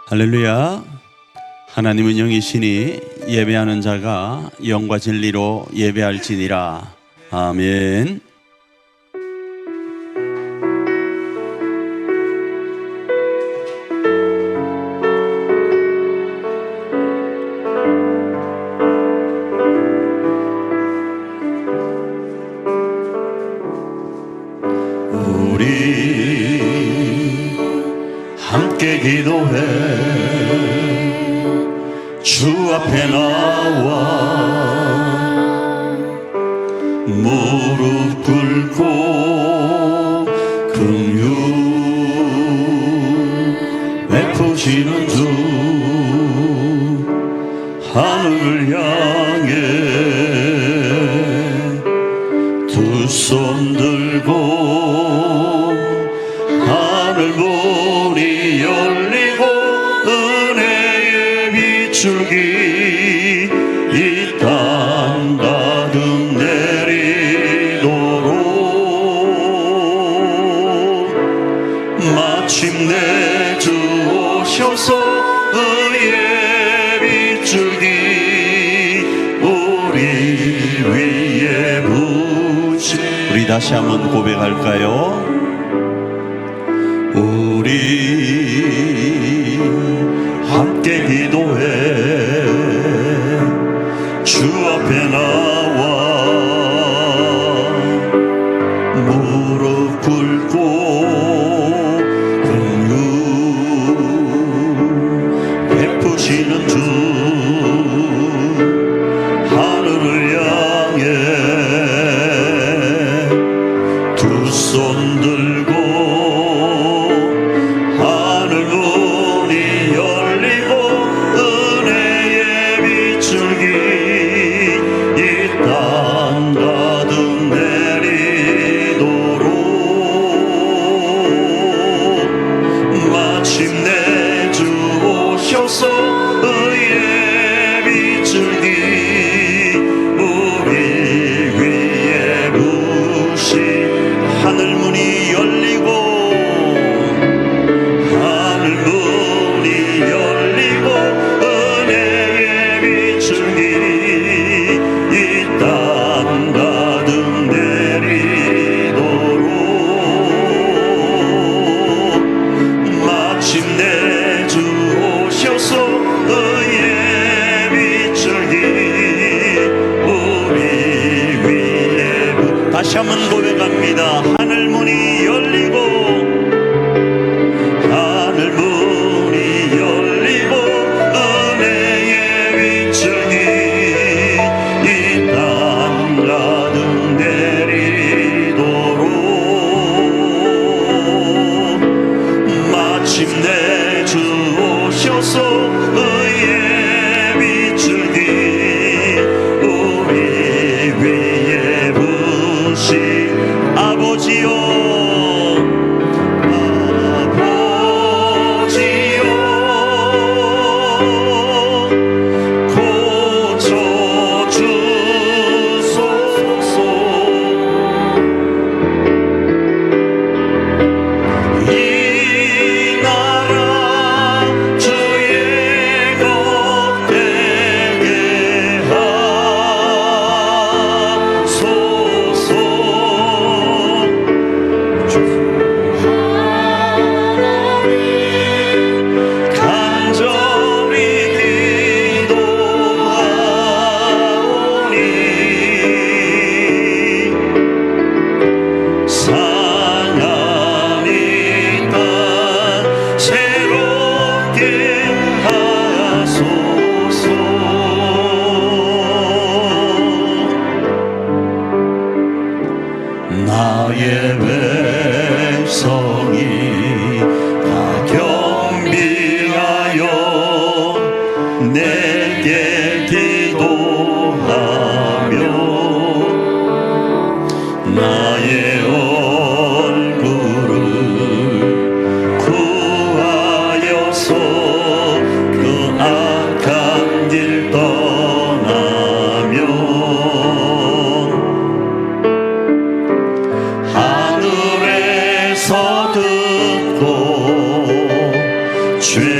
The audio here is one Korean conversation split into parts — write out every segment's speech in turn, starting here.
할렐루야. 하나님은 영이시니 예배하는 자가 영과 진리로 예배할지니라. 아멘. 우리 함께 기도해 주 앞에 나와 무릎 꿇고 긍휼 베푸시는 주 하늘을 향해 두 손 들고 하늘 문이 열리고 은혜의 비출기 이 땅 가득 내리도록 마침내 주 오셔서 의의 비출기 우리 위에 부치. 우리 다시 한번 고백할까요? 우리 함께 기도해 주 앞에 나와 무릎 꿇고 긍휼 베푸시는 주 하늘을 향해 두 손 들고 다시 한번 고백합니다. 하늘 문이 열리고 하늘 문이 열리고 은혜의 비출기 이 땅 가득 내리도록 마침내 주 오셔서 의의 비출기 우리 위에 아버지요 아버지요 고쳐주소서 이 나라 주의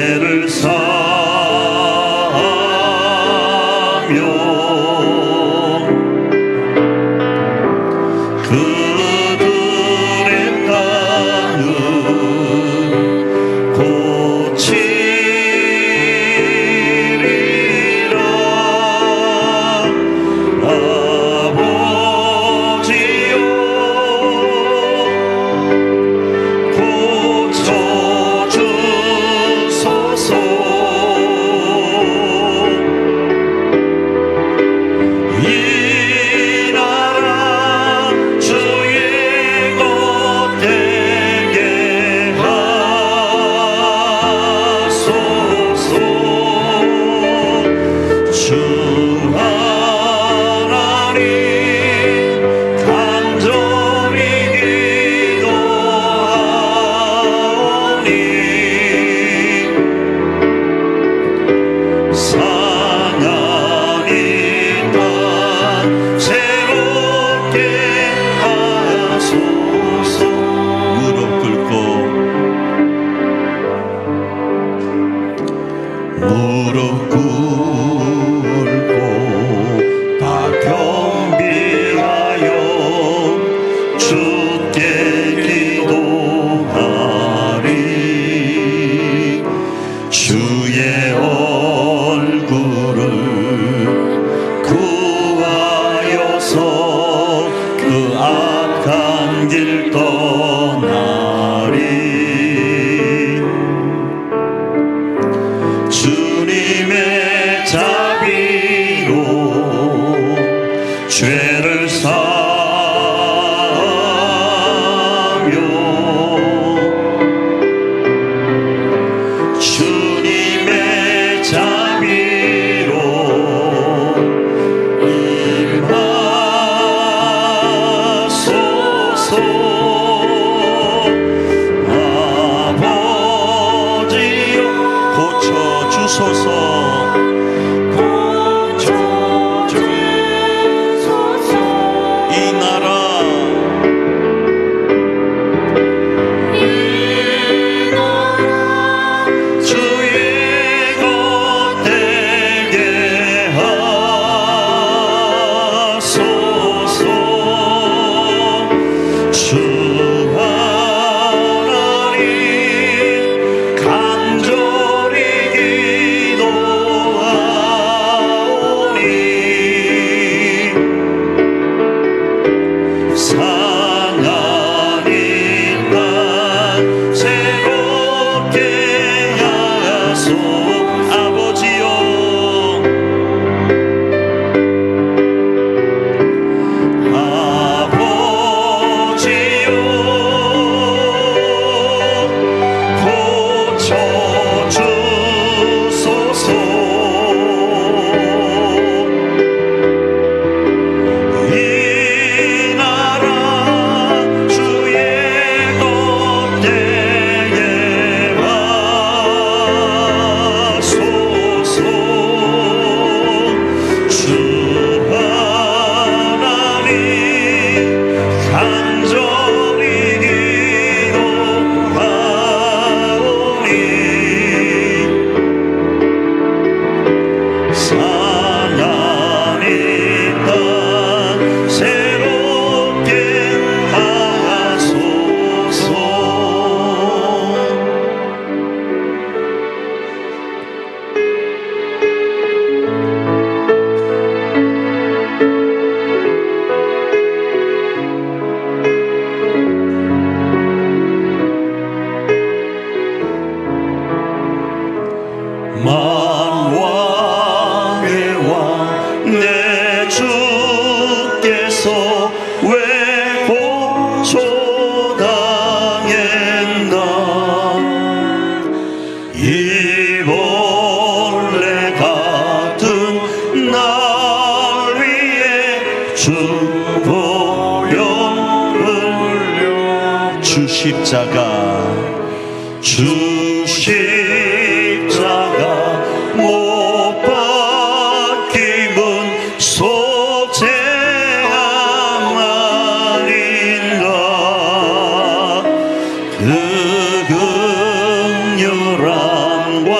죄를 사하며 그들의 땅을 고치리라. 아버지여 고쳐주소서. 이 나라 주의 것 되게 하소서. 주 하나님 간절히 기도하오니 상하니 땅 새롭게 하소서. 무릎 꿇고 무릎 꿇고 다 경비하여 주께 기도하리. 주의 얼굴을 구하여서 그 악한 길 떠나리. 주님의 자비로 죄를 사하며 주님의 자비로 임하소서. 아버지여 고쳐주소서. 이 나라 주의 것 되게 하소서. 주 하나님 간절히 기도하오니 상하니 땅 새롭게 하소. 아버지여 아버지여 고쳐주소서. 이 나라 주의 것 되게 하소서. 주 하나님 간절히 기도하오니 상하니 땅 새롭게 하소서. 만왕의 왕 내 주께서 왜 고초당했나. 이 벌레 같은 날 위에 주 보혈을 주 십자가 주 십자가 못 박힘은 속죄함 아닌가. 그 극렬함과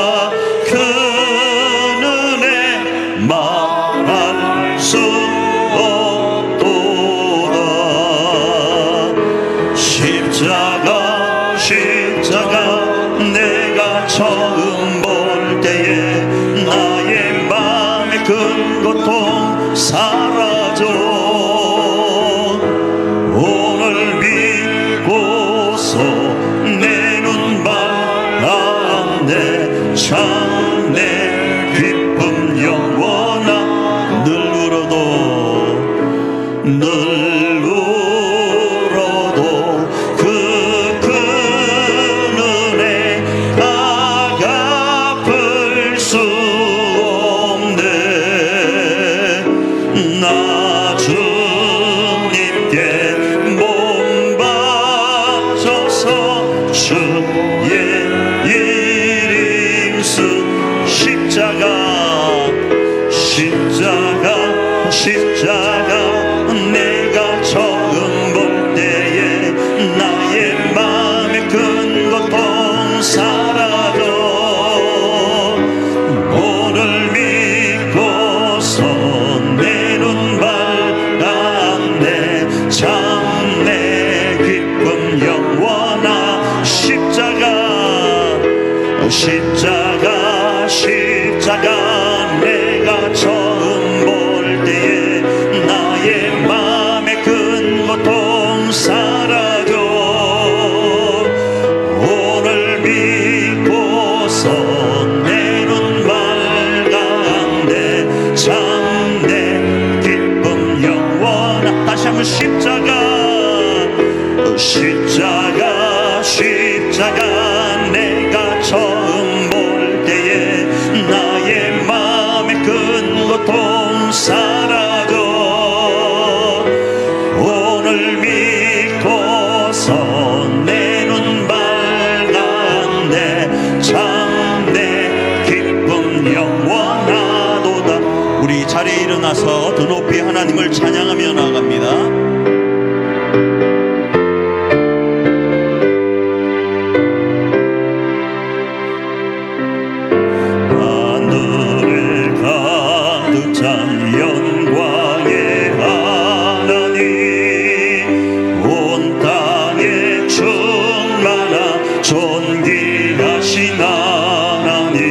처음 볼 때에 나의 맘의 큰 고통 사라져. 오늘 믿고서 내 눈 밝았네. 참 내 기쁨 영원한 늘 울어도 그 큰 은혜 갚을 수 없네. 나 주님께 몸 바쳐서 주의 이름 쓴 십자가 내가 처음 볼 때에 나의 맘의 큰 고통 사라져. 오늘 믿고서 내 눈 밝았네. 참 내 기쁨 영원한 십자가 내가 처음 볼 때에 나의 맘의 큰 고통 사라져. 오늘 믿고서 내 눈 밝았네. 참 내 기쁨 영원한 다시 한번 십자가 내가 처음 볼 때에 나의 맘의 큰 고통 사라져. 오늘 믿고서 내 눈 밝았네. 참 내 기쁨 영원하도다. 우리 자리에 일어나서 더 높이 하나님을 찬양하며 나아갑니다. 영광의 하나님, 온 땅에 충만한 존귀하신 하나님,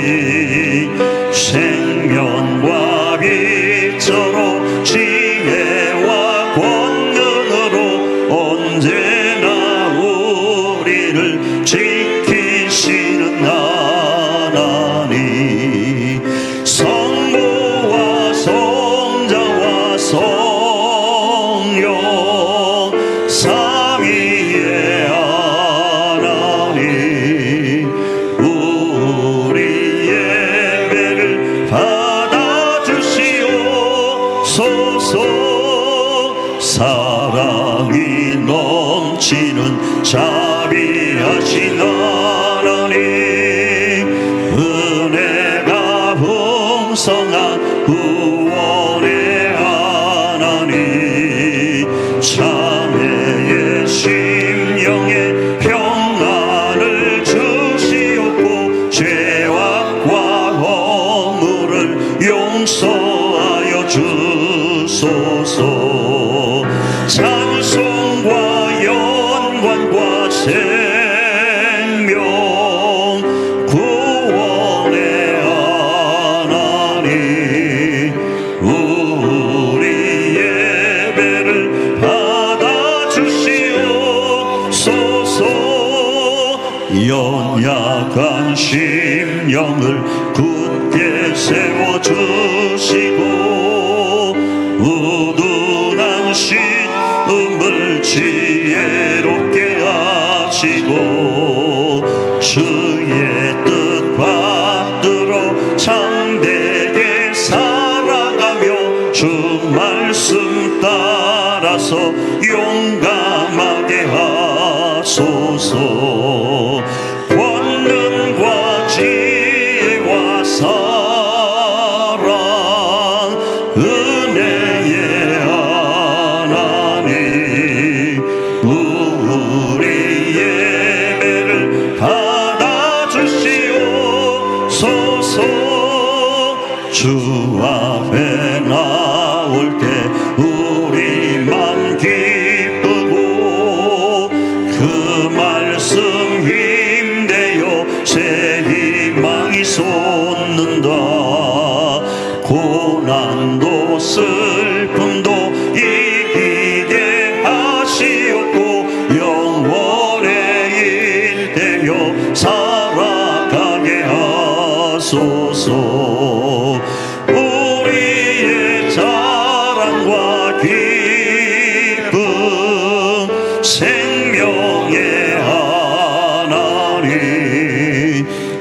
생명과 빛으로 지혜와 권능으로 언제나 우리를 지키시는 하나님, 성부와 성령 삼위의 하나님, 우리 예배를 받아주시옵소서. 사랑이 넘치는 자비하신 하나님, 은혜가 풍성한 구원의 하나님, 자매의 심령에 평안을 주시옵고 죄악과 허물을 용서하여 주소서. 찬송과 영광과 생명 구원의 하나님, 우리 예배를 받아주시옵소서. 연약한 심령을 굳게 세워주시고 우둔한 신음을 지혜롭게 하시고 주의 뜻 받들어 참되게 살아가며 주 말씀 따라서 용감하게 하소서. 권능과 지혜와 사랑 은혜의 하나님, 우리 예배를 받아주시옵소서. 주 앞에 나올 때 우리만 기쁘고 그 말씀 힘내요 새 힘 솟는다. 고난도 슬픔도 이기게 하시옵고 영원의 일되어 살아가게 하소서. 우리의 자랑과 기쁨 생명의 하나님,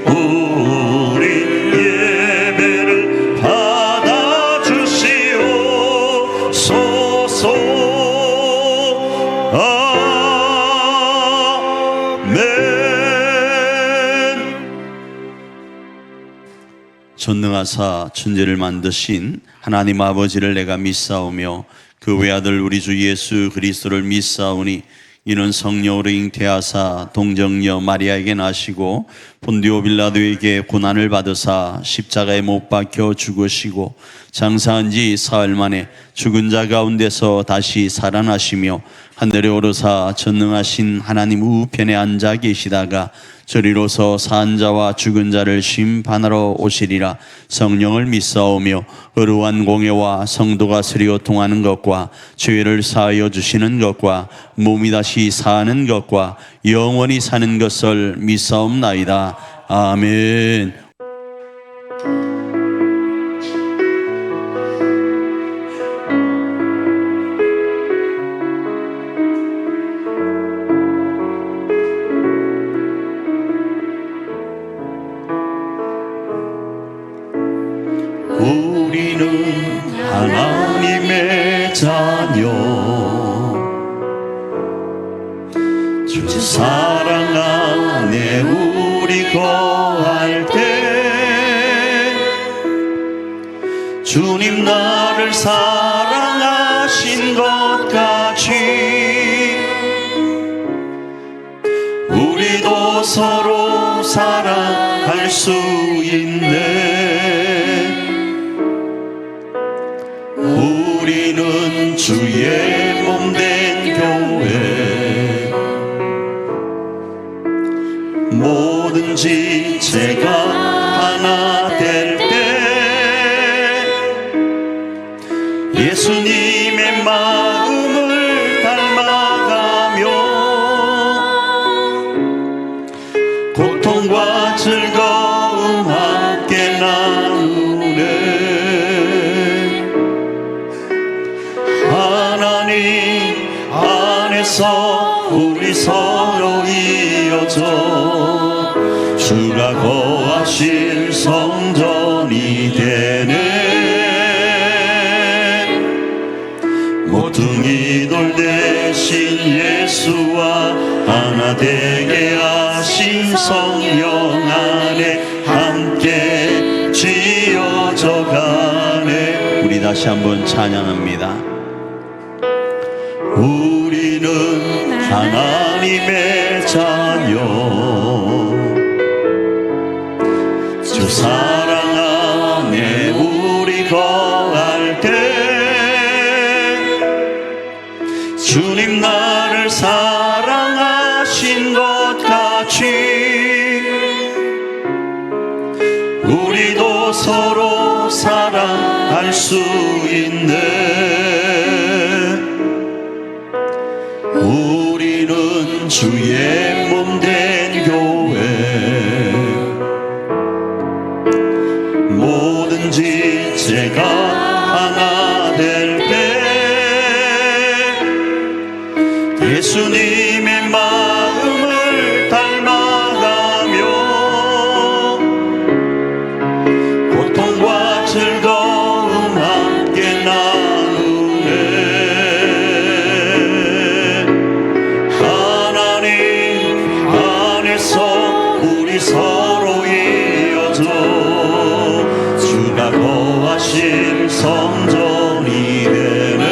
우리 예배를 받아주시옵소서. 전능하사 천지를 만드신 하나님 아버지를 내가 믿사오며 그 외아들 우리 주 예수 그리스도를 믿사오니 이는 성령으로 잉태하사 동정녀 마리아에게 나시고 본디오 빌라도에게 고난을 받으사 십자가에 못 박혀 죽으시고 장사한 지 사흘 만에 죽은 자 가운데서 다시 살아나시며 하늘에 오르사 전능하신 하나님 우편에 앉아 계시다가 저리로서 산 자와 죽은 자를 심판하러 오시리라. 성령을 믿사오며 의로한 공예와 성도가 서로 통하는 것과 죄를 사하여 주시는 것과 몸이 다시 사는 것과 영원히 사는 것을 믿사옵나이다. 아멘. 우리는 하나님의 자녀, 주 사랑 안에 우리 거할 때 주님 나를 사랑하신 것 같이 우리도 서로 사랑할 수 있네. 우리는 주의 몸된 교회, 뭐든지 제가 하나 될 때 예수님의 마음을 닮아가며 고통과 즐거움 함께 나누네. 하나님 안에서 우리 서로 이어져 주가 거하실 성전이 되네. 모퉁이 돌 대신 예수와 하나 되게 하신 성령 안에 함께 지어져 가네. 우리 다시 한번 찬양합니다. 우리는 하나님의 자녀, 주 사랑 안에 우리 거할 때 주님 나를 사랑하신 것 같이 우리도 서로 사랑할 수 있네. 우리는 주의 몸된 교회, 뭐든지 제가 하나 될 때 예수님의 마음을 닮아가며 고통과 즐거움 함께 나누네. 우리 서로 이어져 주가 거하실 성전이 되네.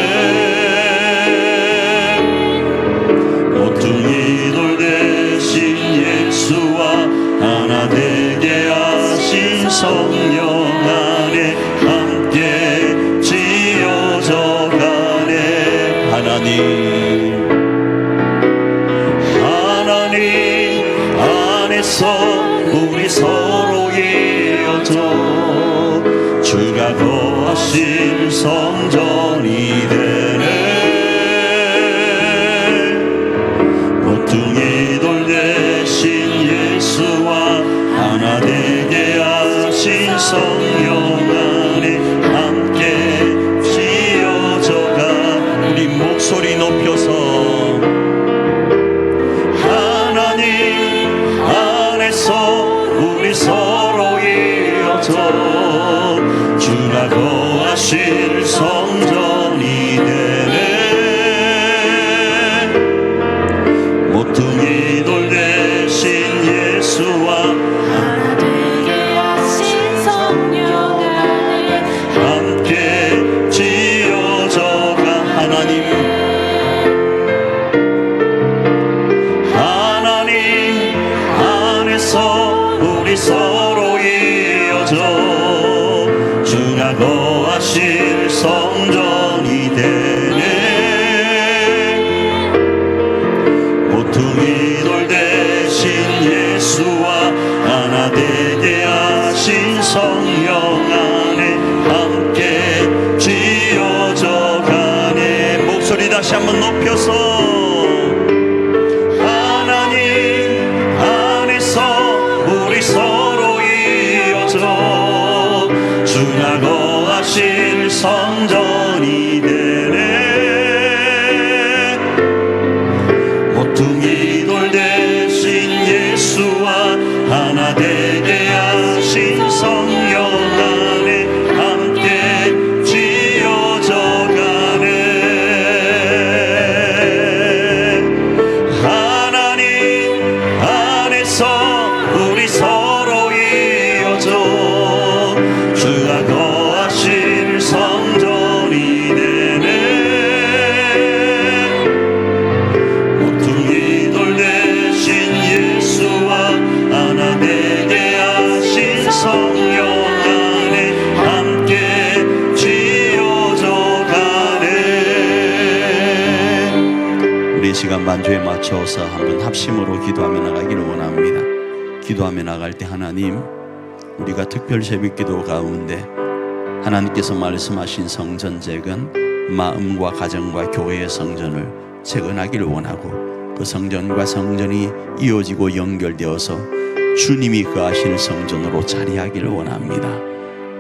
모퉁이 돌 대신 예수와 하나 되게 하신 성령 안에 함께 지어져 가네. 하나님 안에서 우리 서로 주가 거하신 성전이 되네. 모퉁이 돌 대신 예수와 하나 되게 하신 성령 안에 함께 지어져가. 우리 목소리 높여서 하나님 안에서 우리 서로 이어져 주가 거하실 성전이 되네. 모퉁이 돌 대신 예수와 하나 되게 하신 성령 안에 함께 지어져가. 하나님 안에서 우리 서로 이어져 주가 거하실 성전이 되네. 모퉁이 돌 대신 예수와 하나 되게 하신 성령 안에 함께 지어져 가네. 목소리 다시 한번 높여서 하나님 안에서 우리 서로 이어져 주가 거하실 성전이 되네. 모퉁이 돌 대신 예수와 하나 되게 하신 성령 안에 함께 지어져 가네. 하나님 안에서 우리 서로 이어져 주가 거하실 성전이 되네. 모퉁이 돌 대신 예수와 하나 되게 하신 성령 안에 함께 지어져 가네. 우리 시간 반주에 맞춰서 한번 합심으로 기도하며 나가기를 원합니다. 기도하며 나갈 때 하나님, 우리가 특별 새벽기도 가운데 하나님께서 말씀하신 성전재건, 마음과 가정과 교회의 성전을 재건하기를 원하고 그 성전과 성전이 이어지고 연결되어서 주님이 거하실 성전으로 자리하기를 원합니다.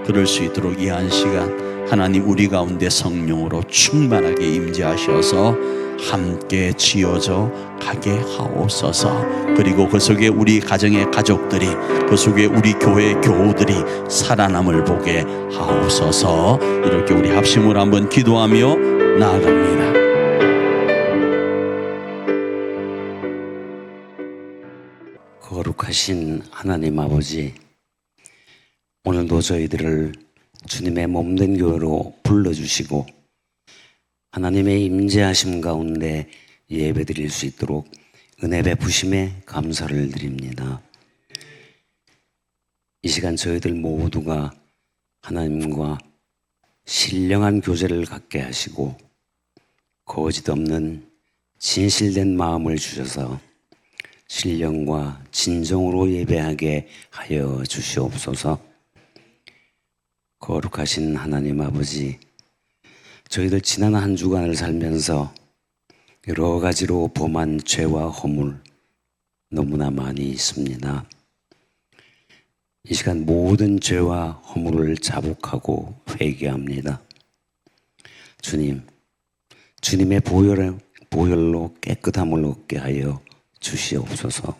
그럴 수 있도록 이 한 시간 하나님 우리 가운데 성령으로 충만하게 임재하셔서 함께 지어져 가게 하옵소서. 그리고 그 속에 우리 가정의 가족들이, 그 속에 우리 교회의 교우들이 살아남을 보게 하옵소서. 이렇게 우리 합심으로 한번 기도하며 나아갑니다. 거룩하신 하나님 아버지, 오늘도 저희들을 주님의 몸된 교회로 불러주시고 하나님의 임재하심 가운데 예배드릴 수 있도록 은혜 베푸심에 감사를 드립니다. 이 시간 저희들 모두가 하나님과 신령한 교제를 갖게 하시고 거짓 없는 진실된 마음을 주셔서 신령과 진정으로 예배하게 하여 주시옵소서. 거룩하신 하나님 아버지, 저희들 지난 한 주간을 살면서 여러 가지로 범한 죄와 허물 너무나 많이 있습니다. 이 시간 모든 죄와 허물을 자복하고 회개합니다. 주님, 주님의 보혈로 깨끗함을 얻게 하여 주시옵소서.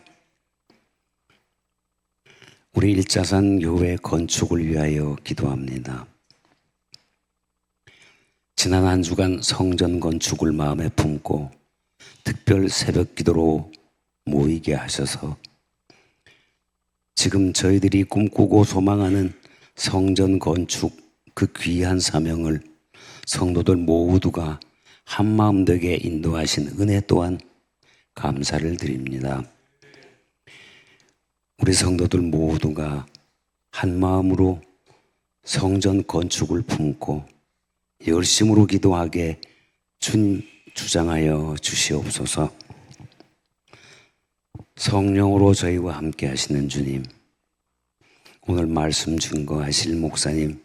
우리 일자산 교회 건축을 위하여 기도합니다. 지난 한 주간 성전 건축을 마음에 품고 특별 새벽 기도로 모이게 하셔서 지금 저희들이 꿈꾸고 소망하는 성전 건축 그 귀한 사명을 성도들 모두가 한마음 되게 인도하신 은혜 또한 감사를 드립니다. 우리 성도들 모두가 한마음으로 성전 건축을 품고 열심으로 기도하게 주장하여 주시옵소서. 성령으로 저희와 함께 하시는 주님, 오늘 말씀 증거하실 목사님,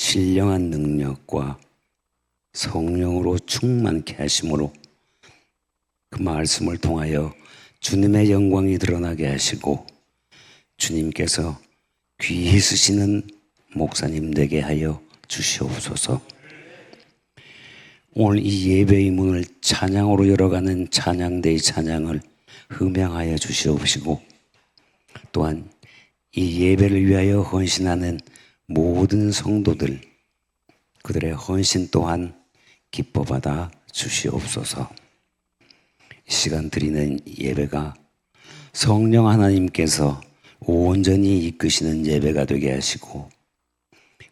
신령한 능력과 성령으로 충만케 하심으로 그 말씀을 통하여 주님의 영광이 드러나게 하시고 주님께서 귀히 쓰시는 목사님 되게 하여 주시옵소서. 오늘 이 예배의 문을 찬양으로 열어가는 찬양대의 찬양을 흠양하여 주시옵시고 또한 이 예배를 위하여 헌신하는 모든 성도들 그들의 헌신 또한 기뻐받아 주시옵소서. 이 시간 드리는 예배가 성령 하나님께서 온전히 이끄시는 예배가 되게 하시고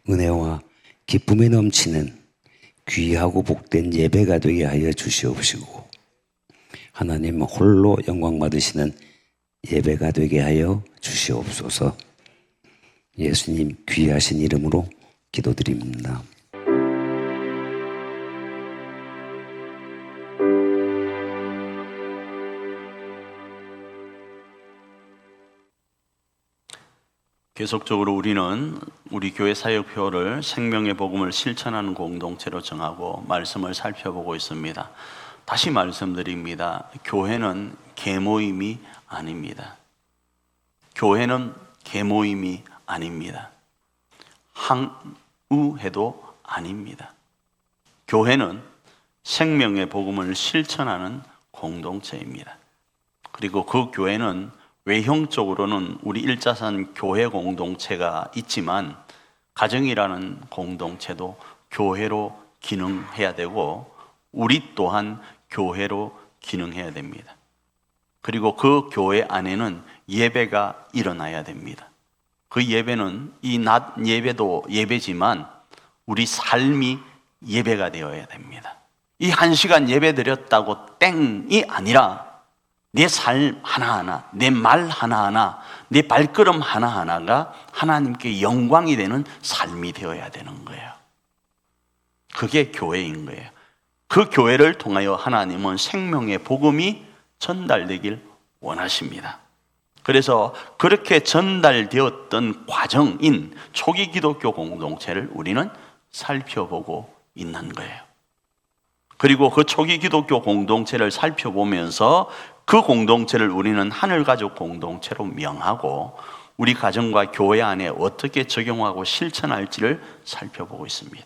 은혜와 기쁨이 넘치는 귀하고 복된 예배가 되게 하여 주시옵시고 하나님 홀로 영광 받으시는 예배가 되게 하여 주시옵소서. 예수님 귀하신 이름으로 기도드립니다. 계속적으로 우리는 우리 교회 사역표를 생명의 복음을 실천하는 공동체로 정하고 말씀을 살펴보고 있습니다. 다시 말씀드립니다. 교회는 계모임이 아닙니다. 교회는 계모임이 아닙니다. 항우회도 아닙니다. 교회는 생명의 복음을 실천하는 공동체입니다. 그리고 그 교회는 외형적으로는 우리 일자산 교회 공동체가 있지만 가정이라는 공동체도 교회로 기능해야 되고 우리 또한 교회로 기능해야 됩니다. 그리고 그 교회 안에는 예배가 일어나야 됩니다. 그 예배는 이 낮 예배도 예배지만 우리 삶이 예배가 되어야 됩니다. 이 1시간 예배 드렸다고 땡이 아니라 내 삶 하나하나, 내 말 하나하나, 내 발걸음 하나하나가 하나님께 영광이 되는 삶이 되어야 되는 거예요. 그게 교회인 거예요. 그 교회를 통하여 하나님은 생명의 복음이 전달되길 원하십니다. 그래서 그렇게 전달되었던 과정인 초기 기독교 공동체를 우리는 살펴보고 있는 거예요. 그리고 그 초기 기독교 공동체를 살펴보면서 그 공동체를 우리는 하늘가족 공동체로 명하고 우리 가정과 교회 안에 어떻게 적용하고 실천할지를 살펴보고 있습니다.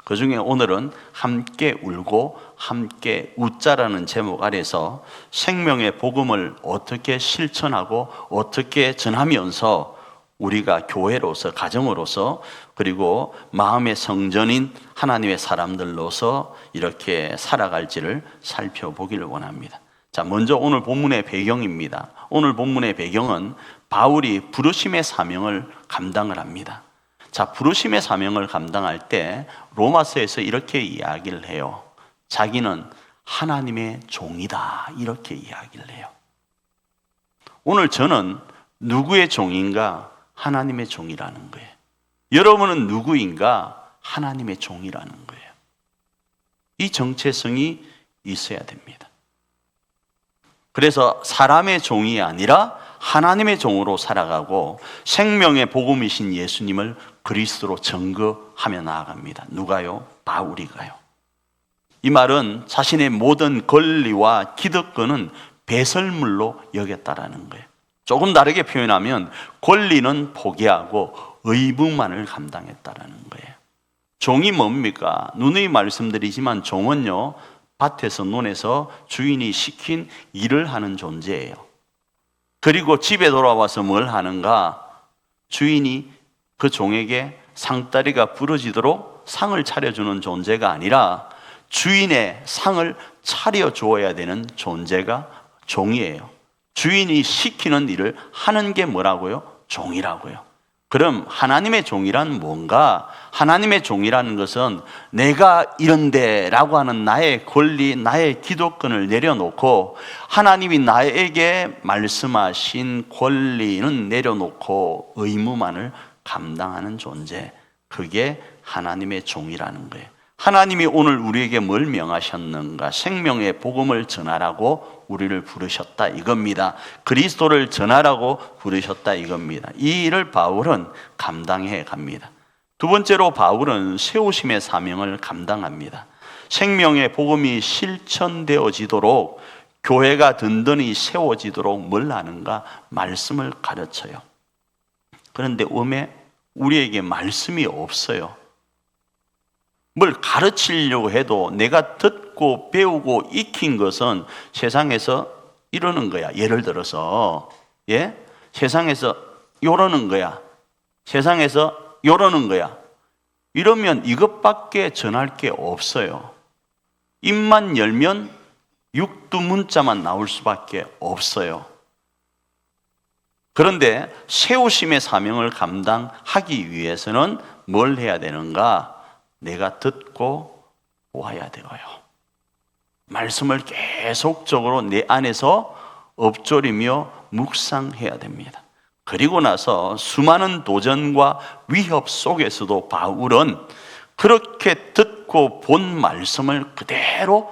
그 중에 오늘은 함께 울고 함께 웃자라는 제목 아래서 생명의 복음을 어떻게 실천하고 어떻게 전하면서 우리가 교회로서 가정으로서 그리고 마음의 성전인 하나님의 사람들로서 이렇게 살아갈지를 살펴보기를 원합니다. 자, 먼저 오늘 본문의 배경입니다. 오늘 본문의 배경은 바울이 부르심의 사명을 감당을 합니다. 자, 부르심의 사명을 감당할 때 로마서에서 이렇게 이야기를 해요. 자기는 하나님의 종이다 이렇게 이야기를 해요. 오늘 저는 누구의 종인가? 하나님의 종이라는 거예요. 여러분은 누구인가? 하나님의 종이라는 거예요. 이 정체성이 있어야 됩니다. 그래서 사람의 종이 아니라 하나님의 종으로 살아가고 생명의 복음이신 예수님을 그리스도로 증거하며 나아갑니다. 누가요? 바울이가요. 이 말은 자신의 모든 권리와 기득권은 배설물로 여겼다라는 거예요. 조금 다르게 표현하면 권리는 포기하고 의무만을 감당했다라는 거예요. 종이 뭡니까? 누누이 말씀드리지만 종은요, 밭에서 논에서 주인이 시킨 일을 하는 존재예요. 그리고 집에 돌아와서 뭘 하는가? 주인이 그 종에게 상다리가 부러지도록 상을 차려주는 존재가 아니라 주인의 상을 차려주어야 되는 존재가 종이에요. 주인이 시키는 일을 하는 게 뭐라고요? 종이라고요. 그럼 하나님의 종이란 뭔가? 하나님의 종이라는 것은 내가 이런데 라고 하는 나의 권리, 나의 기득권을 내려놓고 하나님이 나에게 말씀하신 권리는 내려놓고 의무만을 감당하는 존재, 그게 하나님의 종이라는 거예요. 하나님이 오늘 우리에게 뭘 명하셨는가? 생명의 복음을 전하라고 우리를 부르셨다 이겁니다. 그리스도를 전하라고 부르셨다 이겁니다. 이 일을 바울은 감당해 갑니다. 두 번째로 바울은 세우심의 사명을 감당합니다. 생명의 복음이 실천되어지도록, 교회가 든든히 세워지도록 뭘 하는가? 말씀을 가르쳐요. 그런데 음에 우리에게 말씀이 없어요. 뭘 가르치려고 해도 내가 듣고 배우고 익힌 것은 세상에서 이러는 거야. 예를 들어서 세상에서 요러는 거야. 세상에서 요러는 거야. 이러면 이것밖에 전할 게 없어요. 입만 열면 육두문자만 나올 수밖에 없어요. 그런데 세우심의 사명을 감당하기 위해서는 뭘 해야 되는가? 내가 듣고 와야 되고요. 말씀을 계속적으로 내 안에서 엎조리며 묵상해야 됩니다. 그리고 나서 수많은 도전과 위협 속에서도 바울은 그렇게 듣고 본 말씀을 그대로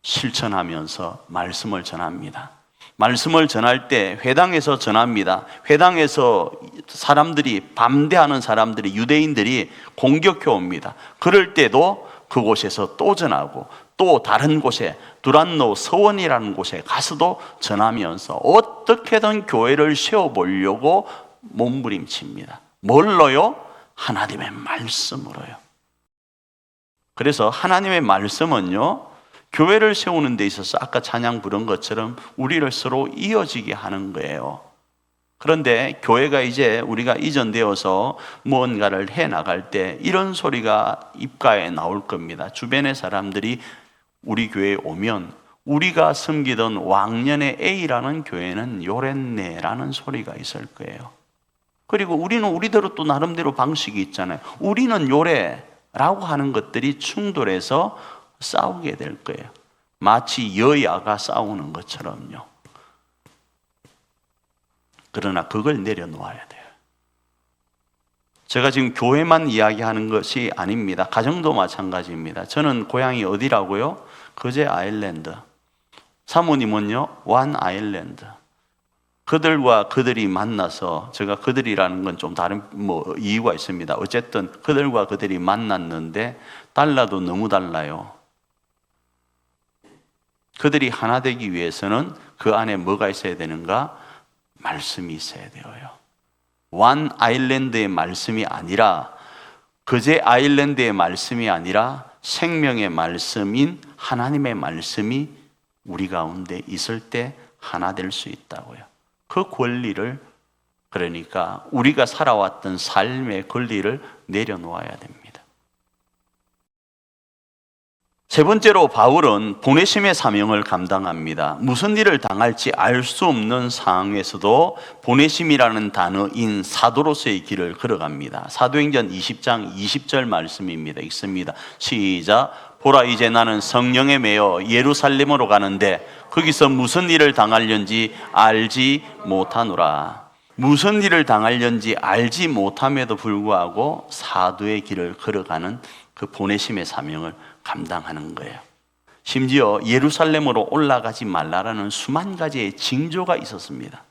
실천하면서 말씀을 전합니다. 말씀을 전할 때 회당에서 전합니다. 회당에서 사람들이, 반대하는 사람들이, 유대인들이 공격해 옵니다. 그럴 때도 그곳에서 또 전하고, 또 다른 곳에 두란노 서원이라는 곳에 가서도 전하면서 어떻게든 교회를 세워보려고 몸부림칩니다. 뭘로요? 하나님의 말씀으로요. 그래서 하나님의 말씀은요, 교회를 세우는 데 있어서 아까 찬양 부른 것처럼 우리를 서로 이어지게 하는 거예요. 그런데 교회가 이제 우리가 이전되어서 무언가를 해 나갈 때 이런 소리가 입가에 나올 겁니다. 주변의 사람들이 우리 교회에 오면 우리가 섬기던 왕년의 A라는 교회는 요랬네라는 소리가 있을 거예요. 그리고 우리는 우리대로 또 나름대로 방식이 있잖아요. 우리는 요래라고 하는 것들이 충돌해서 싸우게 될 거예요. 마치 여야가 싸우는 것처럼요. 그러나 그걸 내려놓아야 돼요. 제가 지금 교회만 이야기하는 것이 아닙니다. 가정도 마찬가지입니다. 저는 고향이 어디라고요? 거제 아일랜드. 사모님은요, 완 아일랜드. 그들과 그들이 만나서, 제가 그들이라는 건 좀 다른 이유가 있습니다. 어쨌든 그들과 그들이 만났는데 달라도 너무 달라요. 그들이 하나 되기 위해서는 그 안에 뭐가 있어야 되는가? 말씀이 있어야 돼요. 완 아일랜드의 말씀이 아니라, 거제 아일랜드의 말씀이 아니라 생명의 말씀인 하나님의 말씀이 우리 가운데 있을 때 하나 될 수 있다고요. 그 권리를, 그러니까 우리가 살아왔던 삶의 권리를 내려놓아야 됩니다. 세 번째로 바울은 보내심의 사명을 감당합니다. 무슨 일을 당할지 알 수 없는 상황에서도 보내심이라는 단어인 사도로서의 길을 걸어갑니다. 사도행전 20장 20절 말씀입니다. 읽습니다. 시작. 보라, 이제 나는 성령에 매여 예루살렘으로 가는데 거기서 무슨 일을 당하려는지 알지 못하노라. 무슨 일을 당하려는지 알지 못함에도 불구하고 사도의 길을 걸어가는 그 보내심의 사명을 감당하는 거예요. 심지어 예루살렘으로 올라가지 말라라는 수만 가지의 징조가 있었습니다.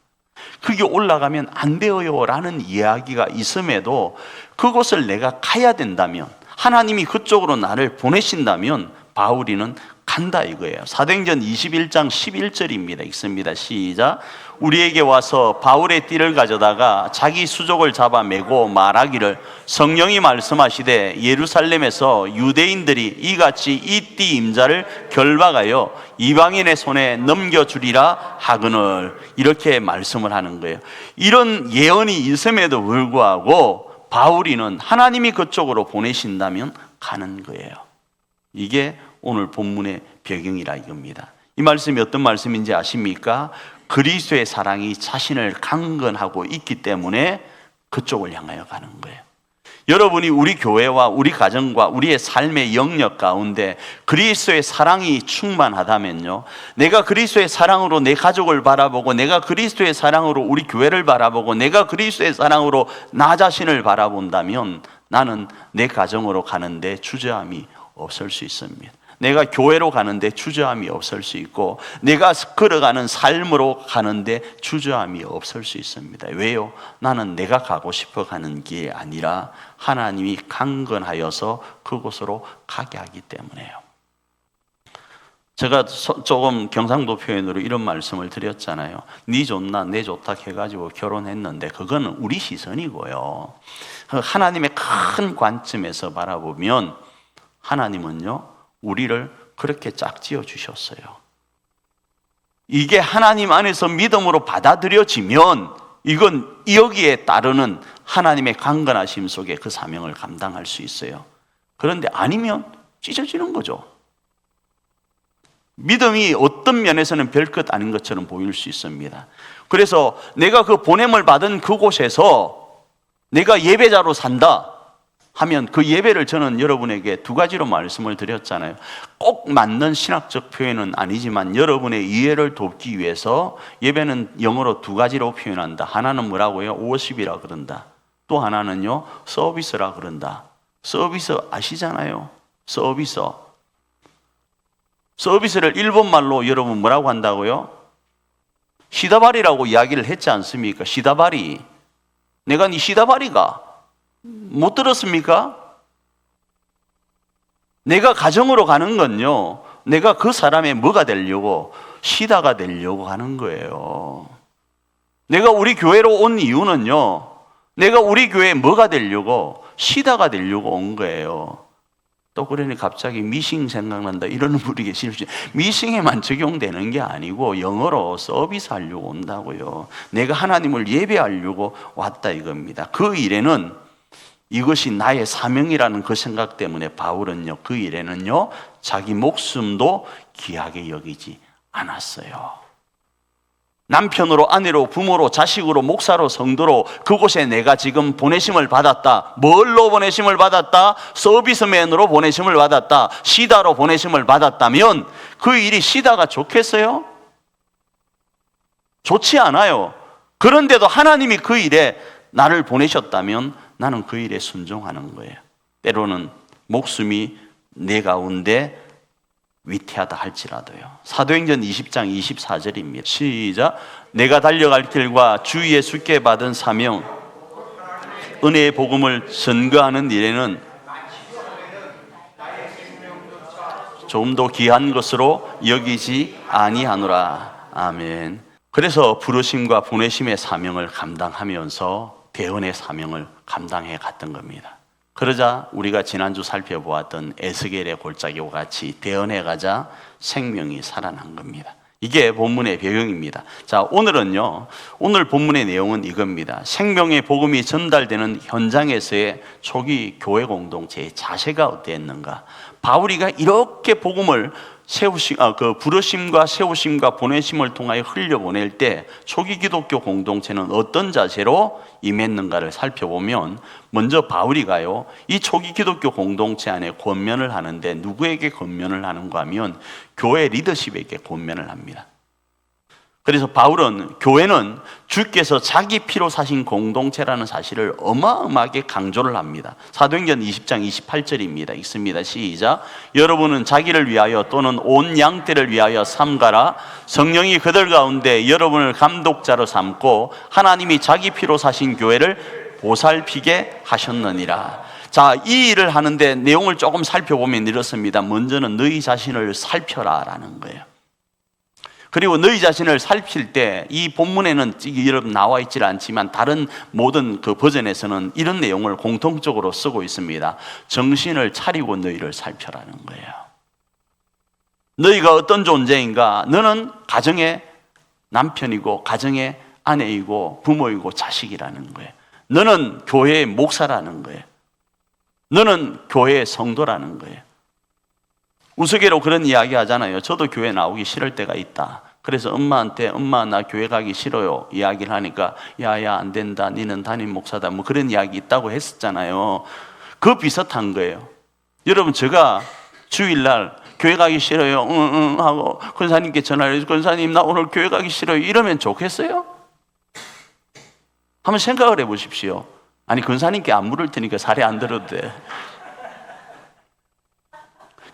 그게 올라가면 안 돼요 라는 이야기가 있음에도 그곳을 내가 가야 된다면, 하나님이 그쪽으로 나를 보내신다면 바울이는 간다 이거예요. 사도행전 21장 11절입니다. 읽습니다. 시작. 우리에게 와서 바울의 띠를 가져다가 자기 수족을 잡아 매고 말하기를, 성령이 말씀하시되 예루살렘에서 유대인들이 이같이 이 띠 임자를 결박하여 이방인의 손에 넘겨주리라 하거늘. 이렇게 말씀을 하는 거예요. 이런 예언이 있음에도 불구하고 바울이는 하나님이 그쪽으로 보내신다면 가는 거예요. 이게 오늘 본문의 배경이라 이겁니다. 이 말씀이 어떤 말씀인지 아십니까? 그리스도의 사랑이 자신을 강건하고 있기 때문에 그쪽을 향하여 가는 거예요. 여러분이 우리 교회와 우리 가정과 우리의 삶의 영역 가운데 그리스도의 사랑이 충만하다면요, 내가 그리스도의 사랑으로 내 가족을 바라보고, 내가 그리스도의 사랑으로 우리 교회를 바라보고, 내가 그리스도의 사랑으로 나 자신을 바라본다면 나는 내 가정으로 가는데 주저함이 없을 수 있습니다. 내가 교회로 가는데 주저함이 없을 수 있고 내가 걸어가는 삶으로 가는데 주저함이 없을 수 있습니다. 왜요? 나는 내가 가고 싶어 가는 길이 아니라 하나님이 강건하여서 그곳으로 가게 하기 때문에요. 제가 조금 경상도 표현으로 이런 말씀을 드렸잖아요. 네 좋나 내 좋다 해가지고 결혼했는데 그거는 우리 시선이고요. 하나님의 큰 관점에서 바라보면 하나님은요 우리를 그렇게 짝지어 주셨어요. 이게 하나님 안에서 믿음으로 받아들여지면 이건 여기에 따르는 하나님의 강건하심 속에 그 사명을 감당할 수 있어요. 그런데 아니면 찢어지는 거죠. 믿음이 어떤 면에서는 별것 아닌 것처럼 보일 수 있습니다. 그래서 내가 그 보냄을 받은 그곳에서 내가 예배자로 산다 하면 그 예배를 저는 여러분에게 두 가지로 말씀을 드렸잖아요. 꼭 맞는 신학적 표현은 아니지만 여러분의 이해를 돕기 위해서 예배는 영어로 두 가지로 표현한다. 하나는 뭐라고요? 워십이라 그런다. 또 하나는요 서비스라 그런다. 서비스 아시잖아요. 서비스를 일본말로 여러분 뭐라고 한다고요? 시다바리라고 이야기를 했지 않습니까? 시다바리. 내가 네 시다바리가 못 들었습니까? 내가 가정으로 가는 건요 내가 그 사람의 뭐가 되려고? 시다가 되려고 하는 거예요. 내가 우리 교회로 온 이유는요 내가 우리 교회에 뭐가 되려고? 시다가 되려고 온 거예요. 또 그러니 갑자기 미싱 생각난다 이러는 분이 계실 수 있어요. 미싱에만 적용되는 게 아니고 영어로 서비스 하려고 온다고요. 내가 하나님을 예배하려고 왔다 이겁니다. 그 일에는 이것이 나의 사명이라는 그 생각 때문에 바울은요 그 일에는요 자기 목숨도 귀하게 여기지 않았어요. 남편으로, 아내로, 부모로, 자식으로, 목사로, 성도로 그곳에 내가 지금 보내심을 받았다. 뭘로 보내심을 받았다? 서비스맨으로 보내심을 받았다. 시다로 보내심을 받았다면 그 일이 시다가 좋겠어요? 좋지 않아요. 그런데도 하나님이 그 일에 나를 보내셨다면 나는 그 일에 순종하는 거예요. 때로는 목숨이 내 가운데 위태하다 할지라도요. 사도행전 20장 24절입니다. 시작. 내가 달려갈 길과 주 예수께 받은 사명 은혜의 복음을 전거하는 일에는 좀 더 귀한 것으로 여기지 아니하노라. 아멘. 그래서 부르심과 보내심의 사명을 감당하면서 대언의 사명을 감당해 갔던 겁니다. 그러자 우리가 지난주 살펴보았던 에스겔의 골짜기와 같이 대언해 가자 생명이 살아난 겁니다. 이게 본문의 배경입니다. 자, 오늘은요, 오늘 본문의 내용은 이겁니다. 생명의 복음이 전달되는 현장에서의 초기 교회 공동체의 자세가 어땠는가? 바울이가 이렇게 복음을 부르심과 세우심과 보내심을 통하여 흘려보낼 때 초기 기독교 공동체는 어떤 자세로 임했는가를 살펴보면 먼저 바울이가요 이 초기 기독교 공동체 안에 권면을 하는데 누구에게 권면을 하는가 하면 교회 리더십에게 권면을 합니다. 그래서 바울은 교회는 주께서 자기 피로 사신 공동체라는 사실을 어마어마하게 강조를 합니다. 사도행전 20장 28절입니다. 읽습니다. 시작. 여러분은 자기를 위하여 또는 온 양떼를 위하여 삼가라. 성령이 그들 가운데 여러분을 감독자로 삼고 하나님이 자기 피로 사신 교회를 보살피게 하셨느니라. 자, 이 일을 하는데 내용을 조금 살펴보면 이렇습니다. 먼저는 너희 자신을 살펴라 라는 거예요. 그리고 너희 자신을 살필 때 이 본문에는 여러분 나와 있지 않지만 다른 모든 그 버전에서는 이런 내용을 공통적으로 쓰고 있습니다. 정신을 차리고 너희를 살펴라는 거예요. 너희가 어떤 존재인가? 너는 가정의 남편이고 가정의 아내이고 부모이고 자식이라는 거예요. 너는 교회의 목사라는 거예요. 너는 교회의 성도라는 거예요. 우스개로 그런 이야기 하잖아요. 저도 교회 나오기 싫을 때가 있다. 그래서 엄마한테 엄마 나 교회 가기 싫어요 이야기를 하니까 야야 안 된다 니는 담임 목사다 뭐 그런 이야기 있다고 했었잖아요. 그 비슷한 거예요. 여러분 제가 주일날 교회 가기 싫어요 응 하고 권사님께 전화를 해서 권사님 나 오늘 교회 가기 싫어요 이러면 좋겠어요? 한번 생각을 해보십시오. 아니 권사님께 안 물을 테니까 살이 안 들어도 돼.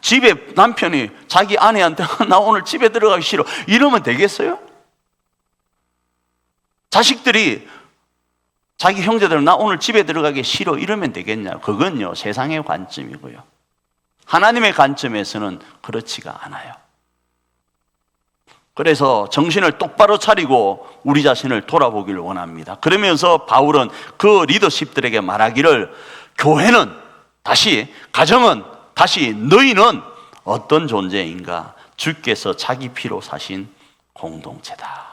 집에 남편이 자기 아내한테 나 오늘 집에 들어가기 싫어 이러면 되겠어요? 자식들이 자기 형제들은 나 오늘 집에 들어가기 싫어 이러면 되겠냐? 그건요 세상의 관점이고요. 하나님의 관점에서는 그렇지가 않아요. 그래서 정신을 똑바로 차리고 우리 자신을 돌아보기를 원합니다. 그러면서 바울은 그 리더십들에게 말하기를 교회는 다시, 가정은 다시, 너희는 어떤 존재인가? 주께서 자기 피로 사신 공동체다.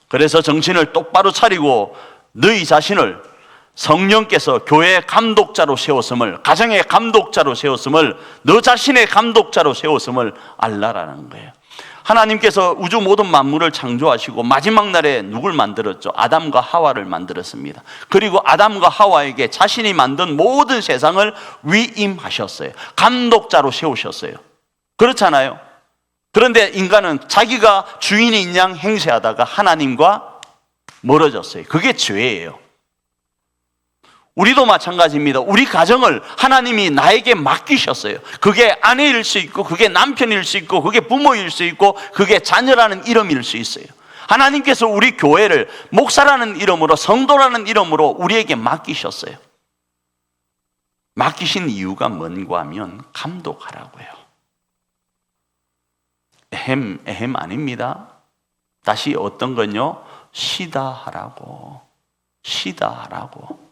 그래서 정신을 똑바로 차리고 너희 자신을 성령께서 교회의 감독자로 세웠음을, 가정의 감독자로 세웠음을, 너 자신의 감독자로 세웠음을 알라라는 거예요. 하나님께서 우주 모든 만물을 창조하시고 마지막 날에 누굴 만들었죠? 아담과 하와를 만들었습니다. 그리고 아담과 하와에게 자신이 만든 모든 세상을 위임하셨어요. 감독자로 세우셨어요. 그렇잖아요. 그런데 인간은 자기가 주인인 양 행세하다가 하나님과 멀어졌어요. 그게 죄예요. 우리도 마찬가지입니다. 우리 가정을 하나님이 나에게 맡기셨어요. 그게 아내일 수 있고, 그게 남편일 수 있고, 그게 부모일 수 있고, 그게 자녀라는 이름일 수 있어요. 하나님께서 우리 교회를 목사라는 이름으로, 성도라는 이름으로 우리에게 맡기셨어요. 맡기신 이유가 뭔가 하면 감독하라고요. 에헴 아닙니다. 다시 어떤 건요? 시다하라고. 시다하라고.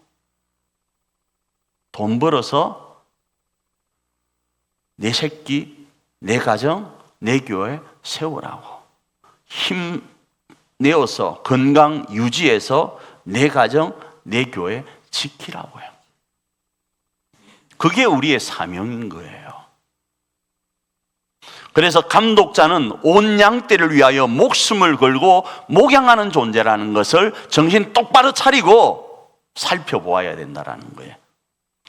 돈 벌어서 내 새끼, 내 가정, 내 교회 세우라고. 힘 내어서 건강 유지해서 내 가정, 내 교회 지키라고요. 그게 우리의 사명인 거예요. 그래서 감독자는 온 양떼를 위하여 목숨을 걸고 목양하는 존재라는 것을 정신 똑바로 차리고 살펴보아야 된다는 거예요.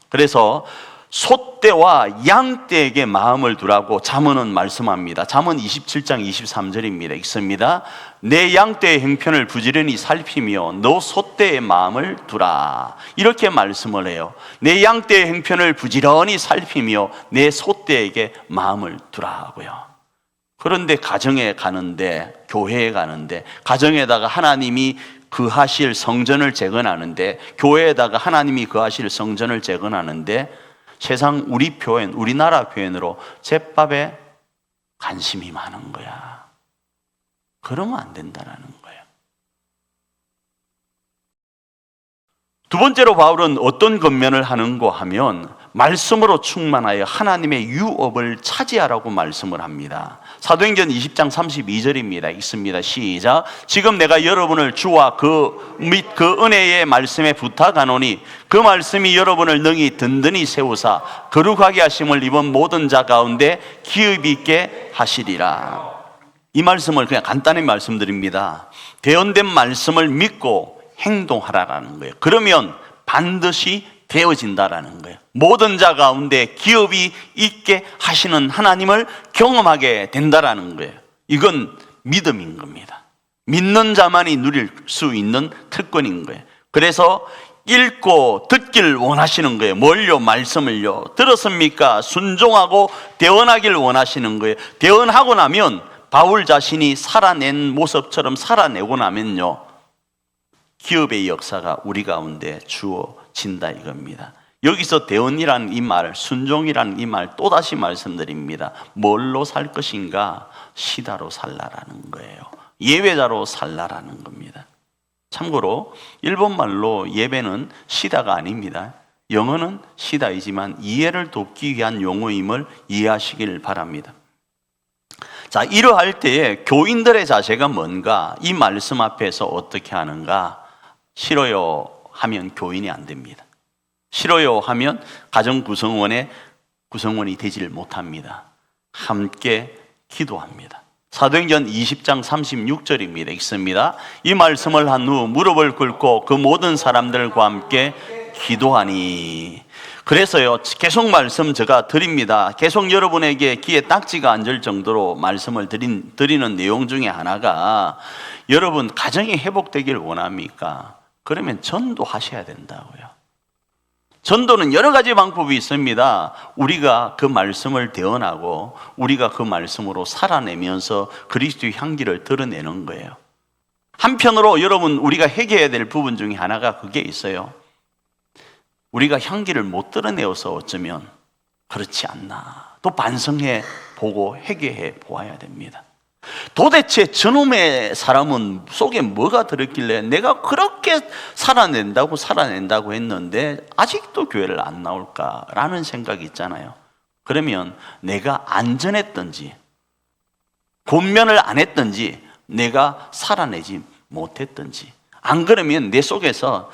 그래서 소떼와 양떼에게 마음을 두라고 잠언은 말씀합니다. 잠언 27장 23절입니다. 읽습니다. 내 양떼의 형편을 부지런히 살피며 너 소떼의 마음을 두라. 이렇게 말씀을 해요. 내 양떼의 형편을 부지런히 살피며 내 소떼에게 마음을 두라고요. 그런데 가정에 가는데, 교회에 가는데, 가정에다가 하나님이 그하실 성전을 재건하는데, 교회에다가 하나님이 그하실 성전을 재건하는데, 세상 우리 표현, 우리나라 표현으로 잿밥에 관심이 많은 거야. 그러면 안 된다라는 거예요. 두 번째로 바울은 어떤 권면을 하는고 하면 말씀으로 충만하여 하나님의 유업을 차지하라고 말씀을 합니다. 사도행전 20장 32절입니다. 읽습니다. 시작. 지금 내가 여러분을 주와 그 및 그 은혜의 말씀에 부탁하노니 그 말씀이 여러분을 능히 든든히 세우사 거룩하게 하심을 입은 모든 자 가운데 기업 있게 하시리라. 이 말씀을 그냥 간단히 말씀드립니다. 대언된 말씀을 믿고 행동하라라는 거예요. 그러면 반드시 되어진다라는 거예요. 모든 자 가운데 기업이 있게 하시는 하나님을 경험하게 된다라는 거예요. 이건 믿음인 겁니다. 믿는 자만이 누릴 수 있는 특권인 거예요. 그래서 읽고 듣길 원하시는 거예요. 뭘요? 말씀을요. 들었습니까? 순종하고 대언하길 원하시는 거예요. 대언하고 나면 바울 자신이 살아낸 모습처럼 살아내고 나면요, 기업의 역사가 우리 가운데 주어진다 이겁니다. 여기서 대언이라는 이 말, 순종이라는 이 말 또다시 말씀드립니다. 뭘로 살 것인가? 시다로 살라라는 거예요. 예배자로 살라라는 겁니다. 참고로 일본말로 예배는 시다가 아닙니다. 영어는 시다이지만 이해를 돕기 위한 용어임을 이해하시길 바랍니다. 자, 이러할 때에 교인들의 자세가 뭔가? 이 말씀 앞에서 어떻게 하는가? 싫어요 하면 교인이 안 됩니다. 싫어요 하면 가정 구성원이 되지를 못합니다. 함께 기도합니다. 사도행전 20장 36절입니다. 읽습니다. 이 말씀을 한 후 무릎을 꿇고 그 모든 사람들과 함께 기도하니. 그래서요, 계속 말씀 제가 드립니다. 계속 여러분에게 귀에 딱지가 앉을 정도로 말씀을 드리는 내용 중에 하나가, 여러분 가정이 회복되길 원합니까? 그러면 전도하셔야 된다고요. 전도는 여러 가지 방법이 있습니다. 우리가 그 말씀을 대언하고 우리가 그 말씀으로 살아내면서 그리스도의 향기를 드러내는 거예요. 한편으로 여러분, 우리가 회개해야 될 부분 중에 하나가 그게 있어요. 우리가 향기를 못 드러내어서 어쩌면 그렇지 않나, 또 반성해 보고 회개해 보아야 됩니다. 도대체 저놈의 사람은 속에 뭐가 들었길래 내가 그렇게 살아낸다고 했는데 아직도 교회를 안 나올까라는 생각이 있잖아요. 그러면 내가 안전했던지 권면을 안 했던지 내가 살아내지 못했던지, 안 그러면 내 속에서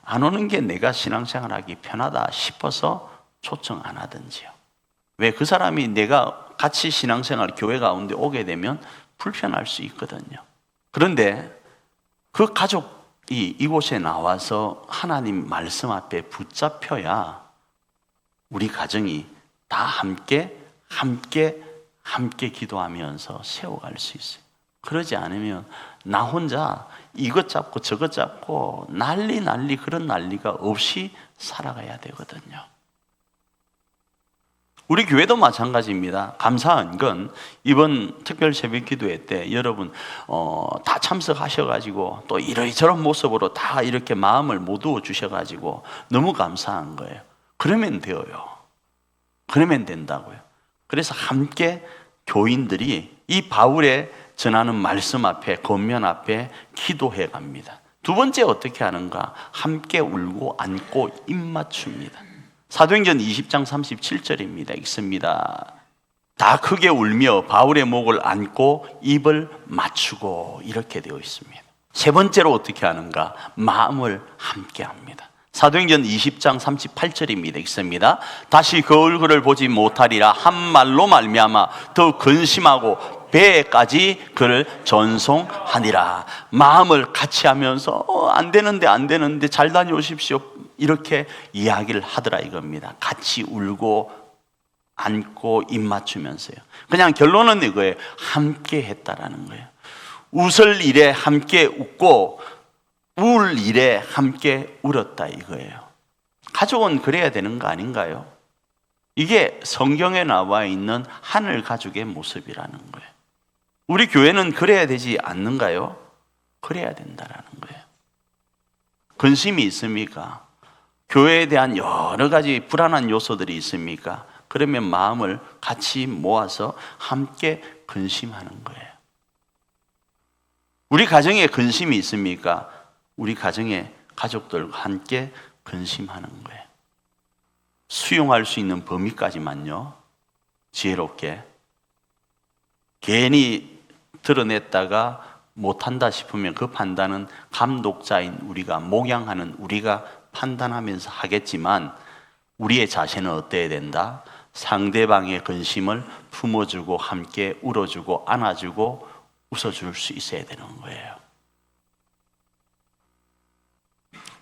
안 오는 게 내가 신앙생활하기 편하다 싶어서 초청 안 하든지요. 왜? 그 사람이 내가 같이 신앙생활 교회 가운데 오게 되면 불편할 수 있거든요. 그런데 그 가족이 이곳에 나와서 하나님 말씀 앞에 붙잡혀야 우리 가정이 다 함께 기도하면서 세워갈 수 있어요. 그러지 않으면 나 혼자 이것 잡고 저것 잡고 난리 그런 난리가 없이 살아가야 되거든요. 우리 교회도 마찬가지입니다. 감사한 건 이번 특별 새벽 기도회 때 여러분 다 참석하셔가지고 또 이러저런 모습으로 다 이렇게 마음을 모두 주셔가지고 너무 감사한 거예요. 그러면 돼요. 그러면 된다고요. 그래서 함께 교인들이 이 바울의 전하는 말씀 앞에, 권면 앞에 기도해 갑니다. 두 번째 어떻게 하는가? 함께 울고 안고 입 맞춥니다. 사도행전 20장 37절입니다. 읽습니다. 다 크게 울며 바울의 목을 안고 입을 맞추고, 이렇게 되어 있습니다. 세 번째로 어떻게 하는가? 마음을 함께 합니다. 사도행전 20장 38절입니다. 읽습니다. 다시 그 얼굴을 보지 못하리라 한 말로 말미암아 더 근심하고 배에까지 그를 전송하니라. 마음을 같이 하면서 안 되는데 잘 다녀오십시오, 이렇게 이야기를 하더라 이겁니다. 같이 울고 안고 입 맞추면서요. 그냥 결론은 이거예요. 함께 했다라는 거예요. 웃을 일에 함께 웃고 울 일에 함께 울었다 이거예요. 가족은 그래야 되는 거 아닌가요? 이게 성경에 나와 있는 하늘 가족의 모습이라는 거예요. 우리 교회는 그래야 되지 않는가요? 그래야 된다라는 거예요. 근심이 있습니까? 교회에 대한 여러 가지 불안한 요소들이 있습니까? 그러면 마음을 같이 모아서 함께 근심하는 거예요. 우리 가정에 근심이 있습니까? 우리 가정의 가족들과 함께 근심하는 거예요. 수용할 수 있는 범위까지만요, 지혜롭게. 괜히 드러냈다가 못한다 싶으면 그 판단은 감독자인 우리가, 목양하는 우리가 판단하면서 하겠지만, 우리의 자세는 어때야 된다? 상대방의 근심을 품어주고 함께 울어주고 안아주고 웃어줄 수 있어야 되는 거예요.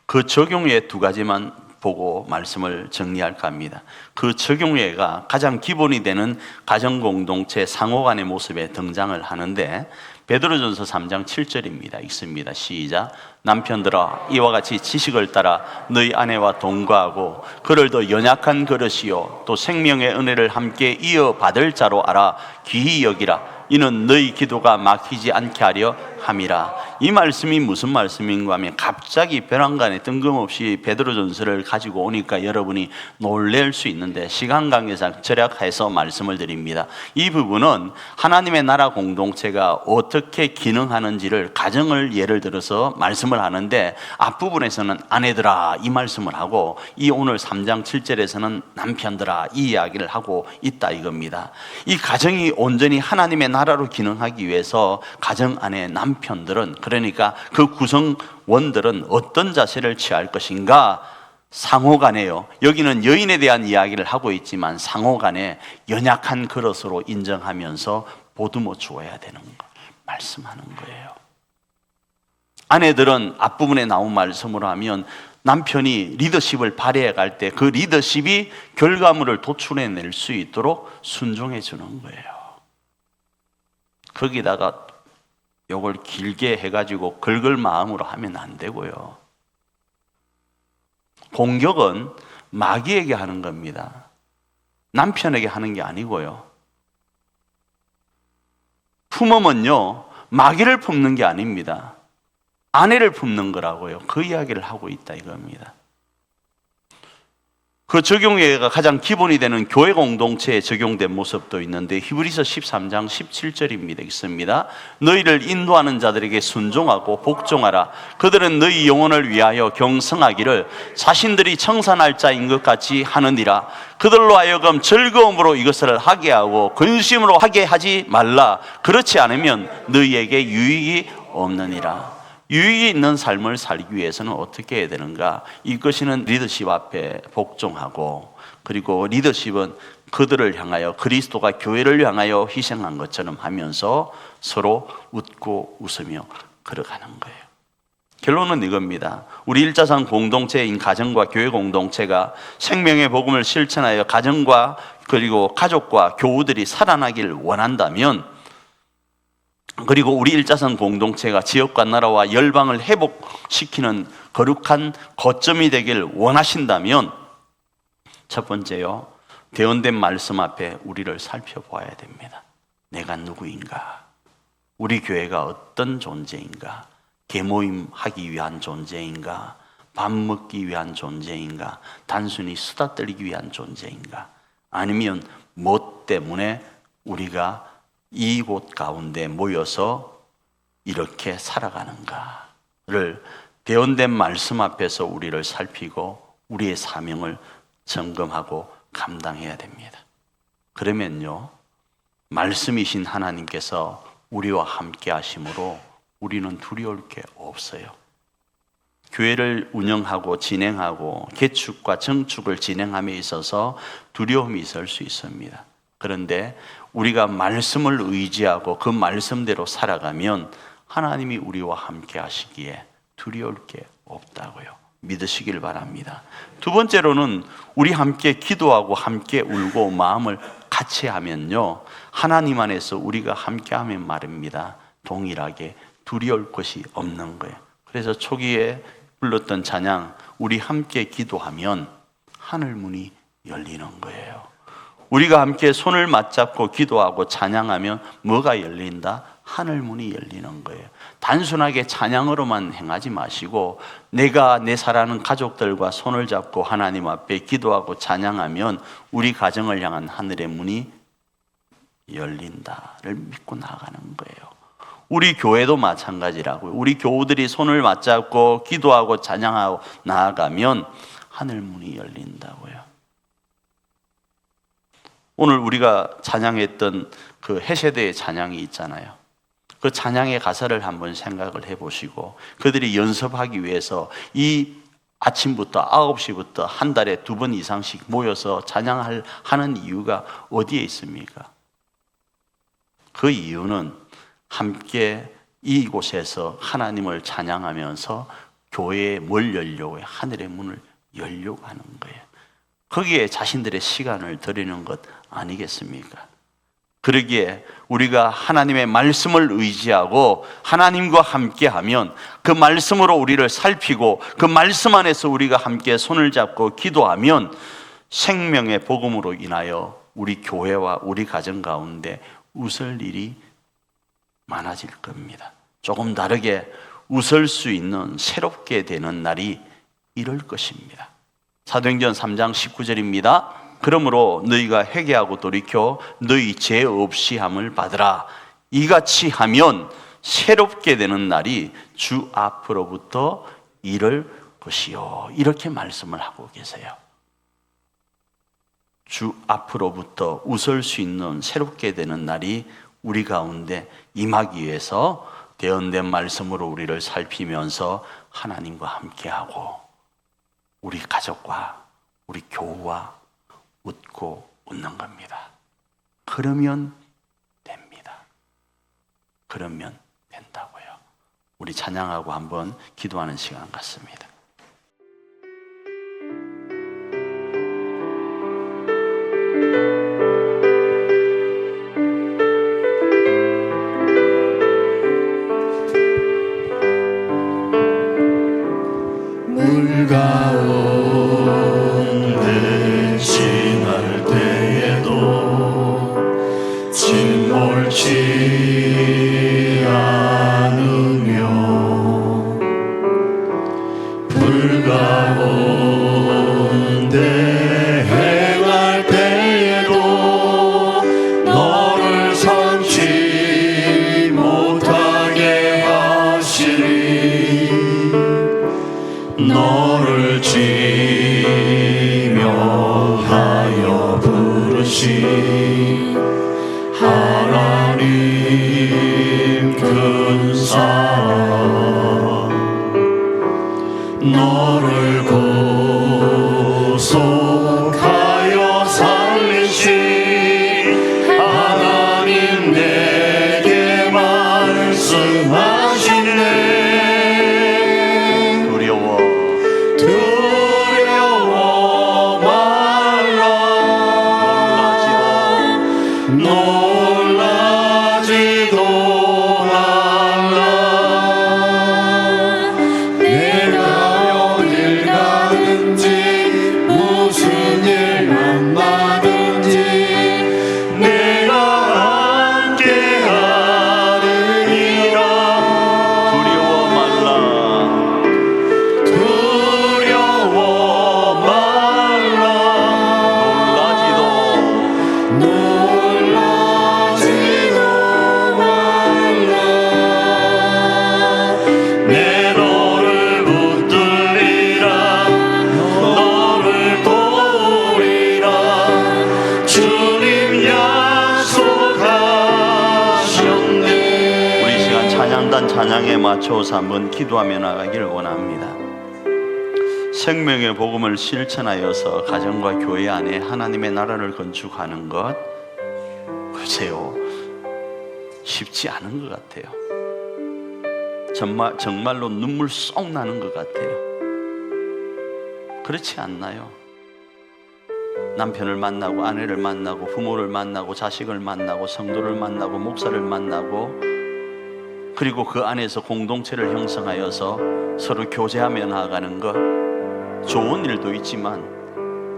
그 적용예 두 가지만 보고 말씀을 정리할까 합니다. 그 적용예가 가장 기본이 되는 가정공동체 상호간의 모습에 등장을 하는데, 베드로전서 3장 7절입니다. 읽습니다. 시작. 남편들아, 이와 같이 지식을 따라 너희 아내와 동거하고 그를 더 연약한 그릇이요 또 생명의 은혜를 함께 이어받을 자로 알아 귀히 여기라. 이는 너희 기도가 막히지 않게 하려 함이라. 이 말씀이 무슨 말씀인가 하면, 갑자기 벼랑간에 뜬금없이 베드로전서를 가지고 오니까 여러분이 놀랄 수 있는데 시간 관계상 절약해서 말씀을 드립니다. 이 부분은 하나님의 나라 공동체가 어떻게 기능하는지를, 가정을 예를 들어서 말씀을 하는데, 앞부분에서는 아내들아 이 말씀을 하고, 이 오늘 3장 7절에서는 남편들아 이 이야기를 하고 있다 이겁니다. 이 가정이 온전히 하나님의 나라로 기능하기 위해서 가정 안에 남편들은, 그러니까 그 구성원들은 어떤 자세를 취할 것인가? 상호간에요. 여기는 여인에 대한 이야기를 하고 있지만 상호간에 연약한 그릇으로 인정하면서 보듬어 주어야 되는 거 말씀하는 거예요. 아내들은 앞부분에 나온 말씀으로 하면 남편이 리더십을 발휘해 갈 때 그 리더십이 결과물을 도출해낼 수 있도록 순종해 주는 거예요. 거기다가 요걸 길게 해가지고 긁을 마음으로 하면 안 되고요. 공격은 마귀에게 하는 겁니다. 남편에게 하는 게 아니고요. 품음은요, 마귀를 품는 게 아닙니다. 아내를 품는 거라고요. 그 이야기를 하고 있다 이겁니다. 그 적용예가 가장 기본이 되는 교회 공동체에 적용된 모습도 있는데 히브리서 13장 17절입니다. 있습니다. 너희를 인도하는 자들에게 순종하고 복종하라. 그들은 너희 영혼을 위하여 경성하기를 자신들이 청산할 자인 것 같이 하느니라. 그들로 하여금 즐거움으로 이것을 하게 하고 근심으로 하게 하지 말라. 그렇지 않으면 너희에게 유익이 없느니라. 유익이 있는 삶을 살기 위해서는 어떻게 해야 되는가? 이것이는 리더십 앞에 복종하고, 그리고 리더십은 그들을 향하여, 그리스도가 교회를 향하여 희생한 것처럼 하면서 서로 웃고 웃으며 걸어가는 거예요. 결론은 이겁니다. 우리 일자산 공동체인 가정과 교회 공동체가 생명의 복음을 실천하여 가정과 그리고 가족과 교우들이 살아나길 원한다면, 그리고 우리 일자선 공동체가 지역과 나라와 열방을 회복시키는 거룩한 거점이 되길 원하신다면, 첫 번째요, 대언된 말씀 앞에 우리를 살펴보아야 됩니다. 내가 누구인가? 우리 교회가 어떤 존재인가? 계모임 하기 위한 존재인가? 밥 먹기 위한 존재인가? 단순히 수다 떨기 위한 존재인가? 아니면 뭐 때문에 우리가 이곳 가운데 모여서 이렇게 살아가는가를 대언된 말씀 앞에서 우리를 살피고 우리의 사명을 점검하고 감당해야 됩니다. 그러면요, 말씀이신 하나님께서 우리와 함께 하심으로 우리는 두려울 게 없어요. 교회를 운영하고 진행하고 개축과 정축을 진행함에 있어서 두려움이 있을 수 있습니다. 그런데 우리가 말씀을 의지하고 그 말씀대로 살아가면 하나님이 우리와 함께 하시기에 두려울 게 없다고요. 믿으시길 바랍니다. 두 번째로는 우리 함께 기도하고 함께 울고 마음을 같이 하면요, 하나님 안에서 우리가 함께 하면 말입니다, 동일하게 두려울 것이 없는 거예요. 그래서 초기에 불렀던 찬양, 우리 함께 기도하면 하늘 문이 열리는 거예요. 우리가 함께 손을 맞잡고 기도하고 찬양하면 뭐가 열린다? 하늘 문이 열리는 거예요. 단순하게 찬양으로만 행하지 마시고 내가 내 사랑하는 가족들과 손을 잡고 하나님 앞에 기도하고 찬양하면 우리 가정을 향한 하늘의 문이 열린다를 믿고 나가는 거예요. 우리 교회도 마찬가지라고요. 우리 교우들이 손을 맞잡고 기도하고 찬양하고 나아가면 하늘 문이 열린다고요. 오늘 우리가 찬양했던 그 해세대의 찬양이 있잖아요. 그 찬양의 가사를 한번 생각을 해보시고 그들이 연습하기 위해서 이 아침부터 9시부터 한 달에 2번 이상씩 모여서 찬양하는 이유가 어디에 있습니까? 그 이유는 함께 이곳에서 하나님을 찬양하면서 교회에 뭘 열려고 해요? 하늘의 문을 열려고 하는 거예요. 거기에 자신들의 시간을 드리는 것 아니겠습니까? 그러기에 우리가 하나님의 말씀을 의지하고 하나님과 함께하면 그 말씀으로 우리를 살피고 그 말씀 안에서 우리가 함께 손을 잡고 기도하면 생명의 복음으로 인하여 우리 교회와 우리 가정 가운데 웃을 일이 많아질 겁니다. 조금 다르게 웃을 수 있는 새롭게 되는 날이 이럴 것입니다. 사도행전 3장 19절입니다. 그러므로 너희가 회개하고 돌이켜 너희 죄 없이 함을 받으라. 이같이 하면 새롭게 되는 날이 주 앞으로부터 이를 것이요. 이렇게 말씀을 하고 계세요. 주 앞으로부터 웃을 수 있는 새롭게 되는 날이 우리 가운데 임하기 위해서 대언된 말씀으로 우리를 살피면서 하나님과 함께하고 우리 가족과 우리 교우와 웃고 웃는 겁니다. 그러면 됩니다. 그러면 된다고요. 우리 찬양하고 한번 기도하는 시간 같습니다. 물 가운데 가운데 행할 때에도 너를 삼지 못하게 하시리. 너를 지명하여 부르신 하나님 큰 사랑, 너를 구속하여 살리신 하나님 내게 말씀하시네. 두려워 말라. 놀라지도 말라. 내가 어딜 가든지 무슨 일 만나든지 내가 함께하느니라. 두려워 말라. 두려워 말라. 놀라지도 말라. 내 너를 붙들리라. 너를 도우리라. 주님 약속하셨네. 우리 시간 찬양단 찬양에 맞춰서 한번 기도하며 나가기를 원합니다. 생명의 복음을 실천하여서 가정과 교회 안에 하나님의 나라를 건축하는 것, 글쎄요, 쉽지 않은 것 같아요. 정말로 눈물 쏙 나는 것 같아요. 그렇지 않나요? 남편을 만나고 아내를 만나고 부모를 만나고 자식을 만나고 성도를 만나고 목사를 만나고, 그리고 그 안에서 공동체를 형성하여서 서로 교제하며 나아가는 것, 좋은 일도 있지만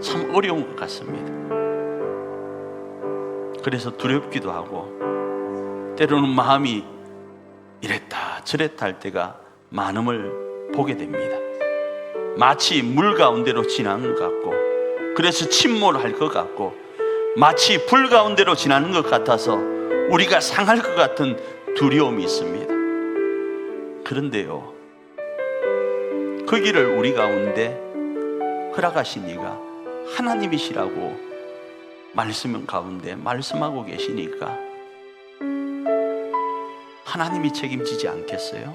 참 어려운 것 같습니다. 그래서 두렵기도 하고 때로는 마음이 이랬다 저랬다 할 때가 많음을 보게 됩니다. 마치 물 가운데로 지나는 것 같고, 그래서 침몰할 것 같고, 마치 불 가운데로 지나는 것 같아서 우리가 상할 것 같은 두려움이 있습니다. 그런데요, 그 길을 우리 가운데 허락하신 이가 하나님이시라고 말씀 가운데 말씀하고 계시니까 하나님이 책임지지 않겠어요?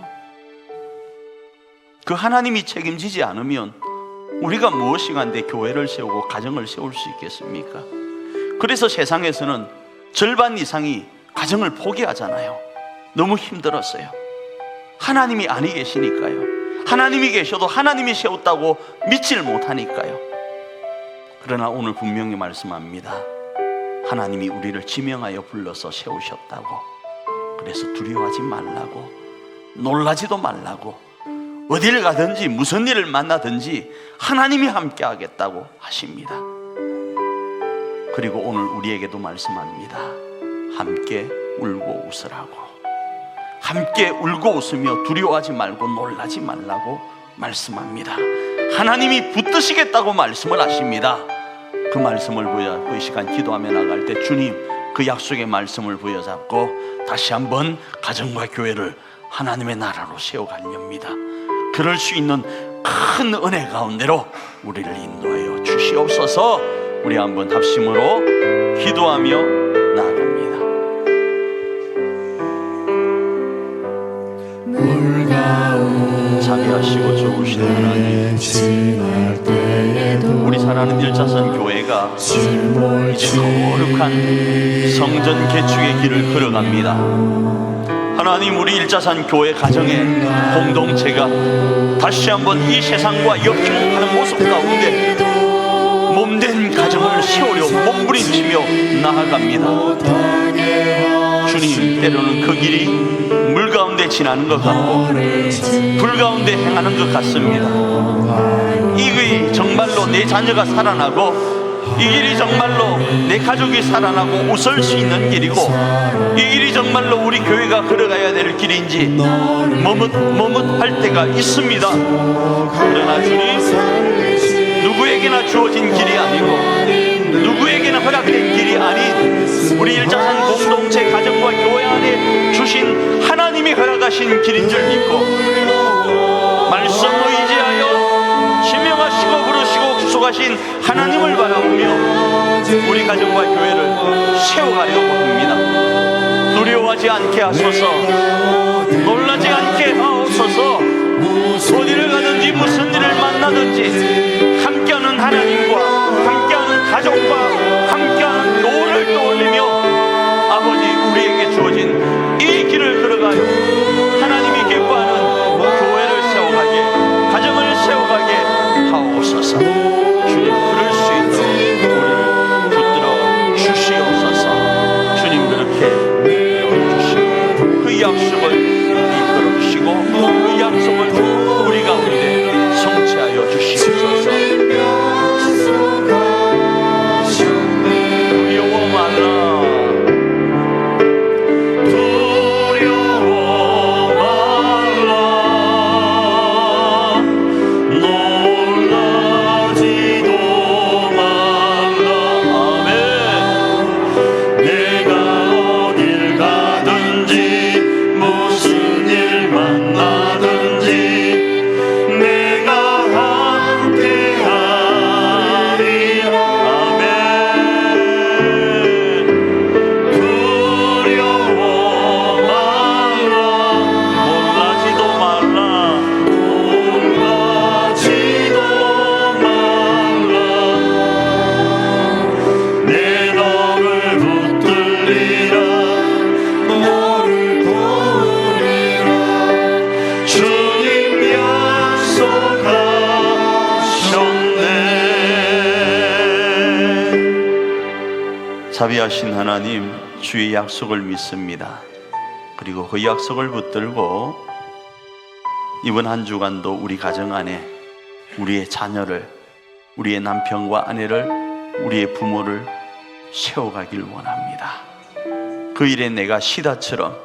그 하나님이 책임지지 않으면 우리가 무엇이간데 교회를 세우고 가정을 세울 수 있겠습니까? 그래서 세상에서는 절반 이상이 가정을 포기하잖아요. 너무 힘들었어요. 하나님이 아니 계시니까요. 하나님이 계셔도 하나님이 세웠다고 믿지를 못하니까요. 그러나 오늘 분명히 말씀합니다. 하나님이 우리를 지명하여 불러서 세우셨다고. 그래서 두려워하지 말라고, 놀라지도 말라고, 어딜 가든지 무슨 일을 만나든지 하나님이 함께 하겠다고 하십니다. 그리고 오늘 우리에게도 말씀합니다. 함께 울고 웃으라고. 함께 울고 웃으며 두려워하지 말고 놀라지 말라고 말씀합니다. 하나님이 붙드시겠다고 말씀을 하십니다. 그 말씀을 부여잡고 이 시간 기도하며 나갈 때 주님 그 약속의 말씀을 부여잡고 다시 한번 가정과 교회를 하나님의 나라로 세워가렵니다. 그럴 수 있는 큰 은혜 가운데로 우리를 인도하여 주시옵소서. 우리 한번 합심으로 기도하며 나아갑니다. 자비하시고 좋으신 하나님, 우리 사랑하는 일차선 교회가 이제 거룩한 성전 개축의 길을 걸어갑니다. 하나님, 우리 일차선 교회 가정의 공동체가 다시 한번 이 세상과 역행하는 모습 가운데 몸된 가정을 세우려 몸부림치며 나아갑니다. 주님, 때로는 그 길이 물 가운데 지나는 것 같고 불 가운데 행하는 것 같습니다. 이 길이 정말로 내 자녀가 살아나고 이 길이 정말로 내 가족이 살아나고 웃을 수 있는 길이고 이 길이 정말로 우리 교회가 걸어가야 될 길인지 머뭇할 때가 있습니다. 그러나 주님, 주어진 길이 아니고 누구에게나 허락된 길이 아닌 우리 일자산 공동체 가정과 교회 안에 주신 하나님이 허락하신 길인 줄 믿고 말씀을 의지하여 지명하시고 부르시고 구속하신 하나님을 바라보며 우리 가정과 교회를 세워가려고 합니다. 두려워하지 않게 하소서, 놀라지 않게 하옵소서. 어디를 가든지 무슨 일을 만나든지 함께하는 하나님과 함께하는 가족과 함께하는 교회를 떠올리며 아버지 우리에게 주어진 이 길을 걸어가요 하나님이 기뻐하는 교회를 세워가게, 가정을 세워가게 하옵소서. 주님, 그럴 수 있도록 우리를 붙들어 주시옵소서. 주님, 그렇게 이끌어주시고 그 약속을 이끌어 주시고 그 약속을 우리 가운데 성취하여 주시옵소서. 두려워 말라, 두려워 말라, 놀라지도 말라. 아멘. 내가 어딜 가든지 무슨 일 만나든지 내가 함께하리라. 아멘. 두려워 말라, 놀라지도 말라, 놀라지도 말라. 내 너를 붙들리라, 너를 도우리라. 주님 약속하셨네. 자비하신 하나님, 주의 약속을 믿습니다. 그리고 그 약속을 붙들고 이번 한 주간도 우리 가정 안에 우리의 자녀를, 우리의 남편과 아내를, 우리의 부모를 세워가길 원합니다. 그 일에 내가 시다처럼,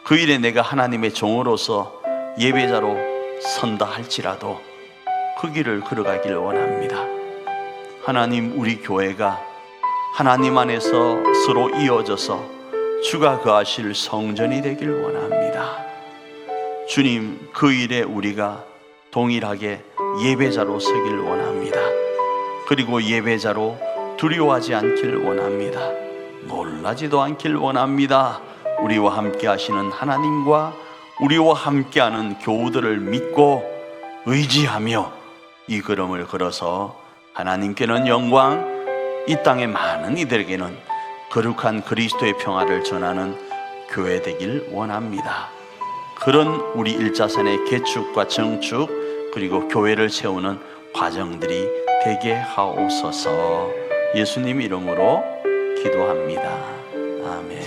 그 일에 내가 하나님의 종으로서 예배자로 선다 할지라도 그 길을 걸어가길 원합니다. 하나님, 우리 교회가 하나님 안에서 서로 이어져서 주가 거하실 성전이 되길 원합니다. 주님, 그 일에 우리가 동일하게 예배자로 서길 원합니다. 그리고 예배자로 두려워하지 않길 원합니다. 놀라지도 않길 원합니다. 우리와 함께 하시는 하나님과 우리와 함께하는 교우들을 믿고 의지하며 이 걸음을 걸어서 하나님께는 영광, 이 땅의 많은 이들에게는 거룩한 그리스도의 평화를 전하는 교회 되길 원합니다. 그런 우리 일자산의 개축과 정축 그리고 교회를 세우는 과정들이 되게 하옵소서. 예수님 이름으로 기도합니다. 아멘.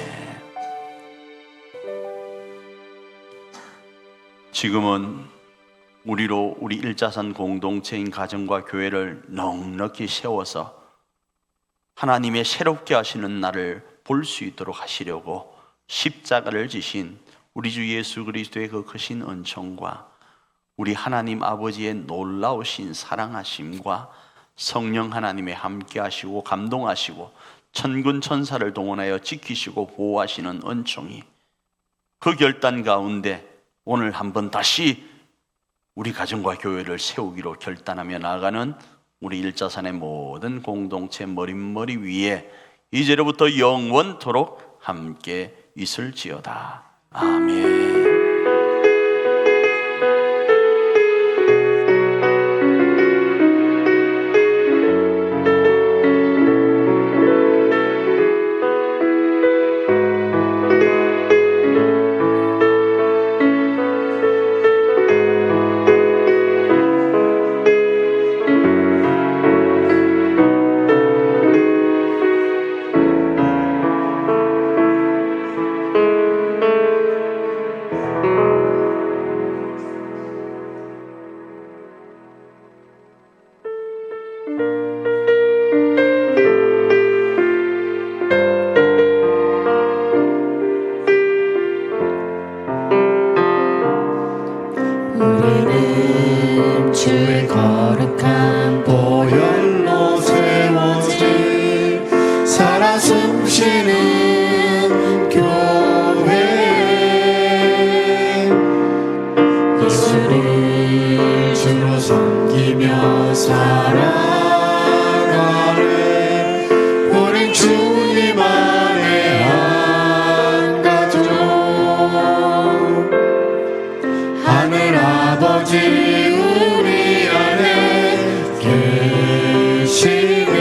지금은 우리로 우리 일자산 공동체인 가정과 교회를 넉넉히 세워서 하나님의 새롭게 하시는 날을 볼 수 있도록 하시려고 십자가를 지신 우리 주 예수 그리스도의 그 크신 은총과 우리 하나님 아버지의 놀라우신 사랑하심과 성령 하나님의 함께 하시고 감동하시고 천군 천사를 동원하여 지키시고 보호하시는 은총이 그 결단 가운데 오늘 한번 다시 우리 가정과 교회를 세우기로 결단하며 나아가는 우리 일자산의 모든 공동체 머릿머리 위에 이제로부터 영원토록 함께 있을지어다. 아멘. 우리는 주의 거룩한 보혈로 살아가는 우린 주님 안에 한 가족. 하늘 아버지 우리 안에 계시네.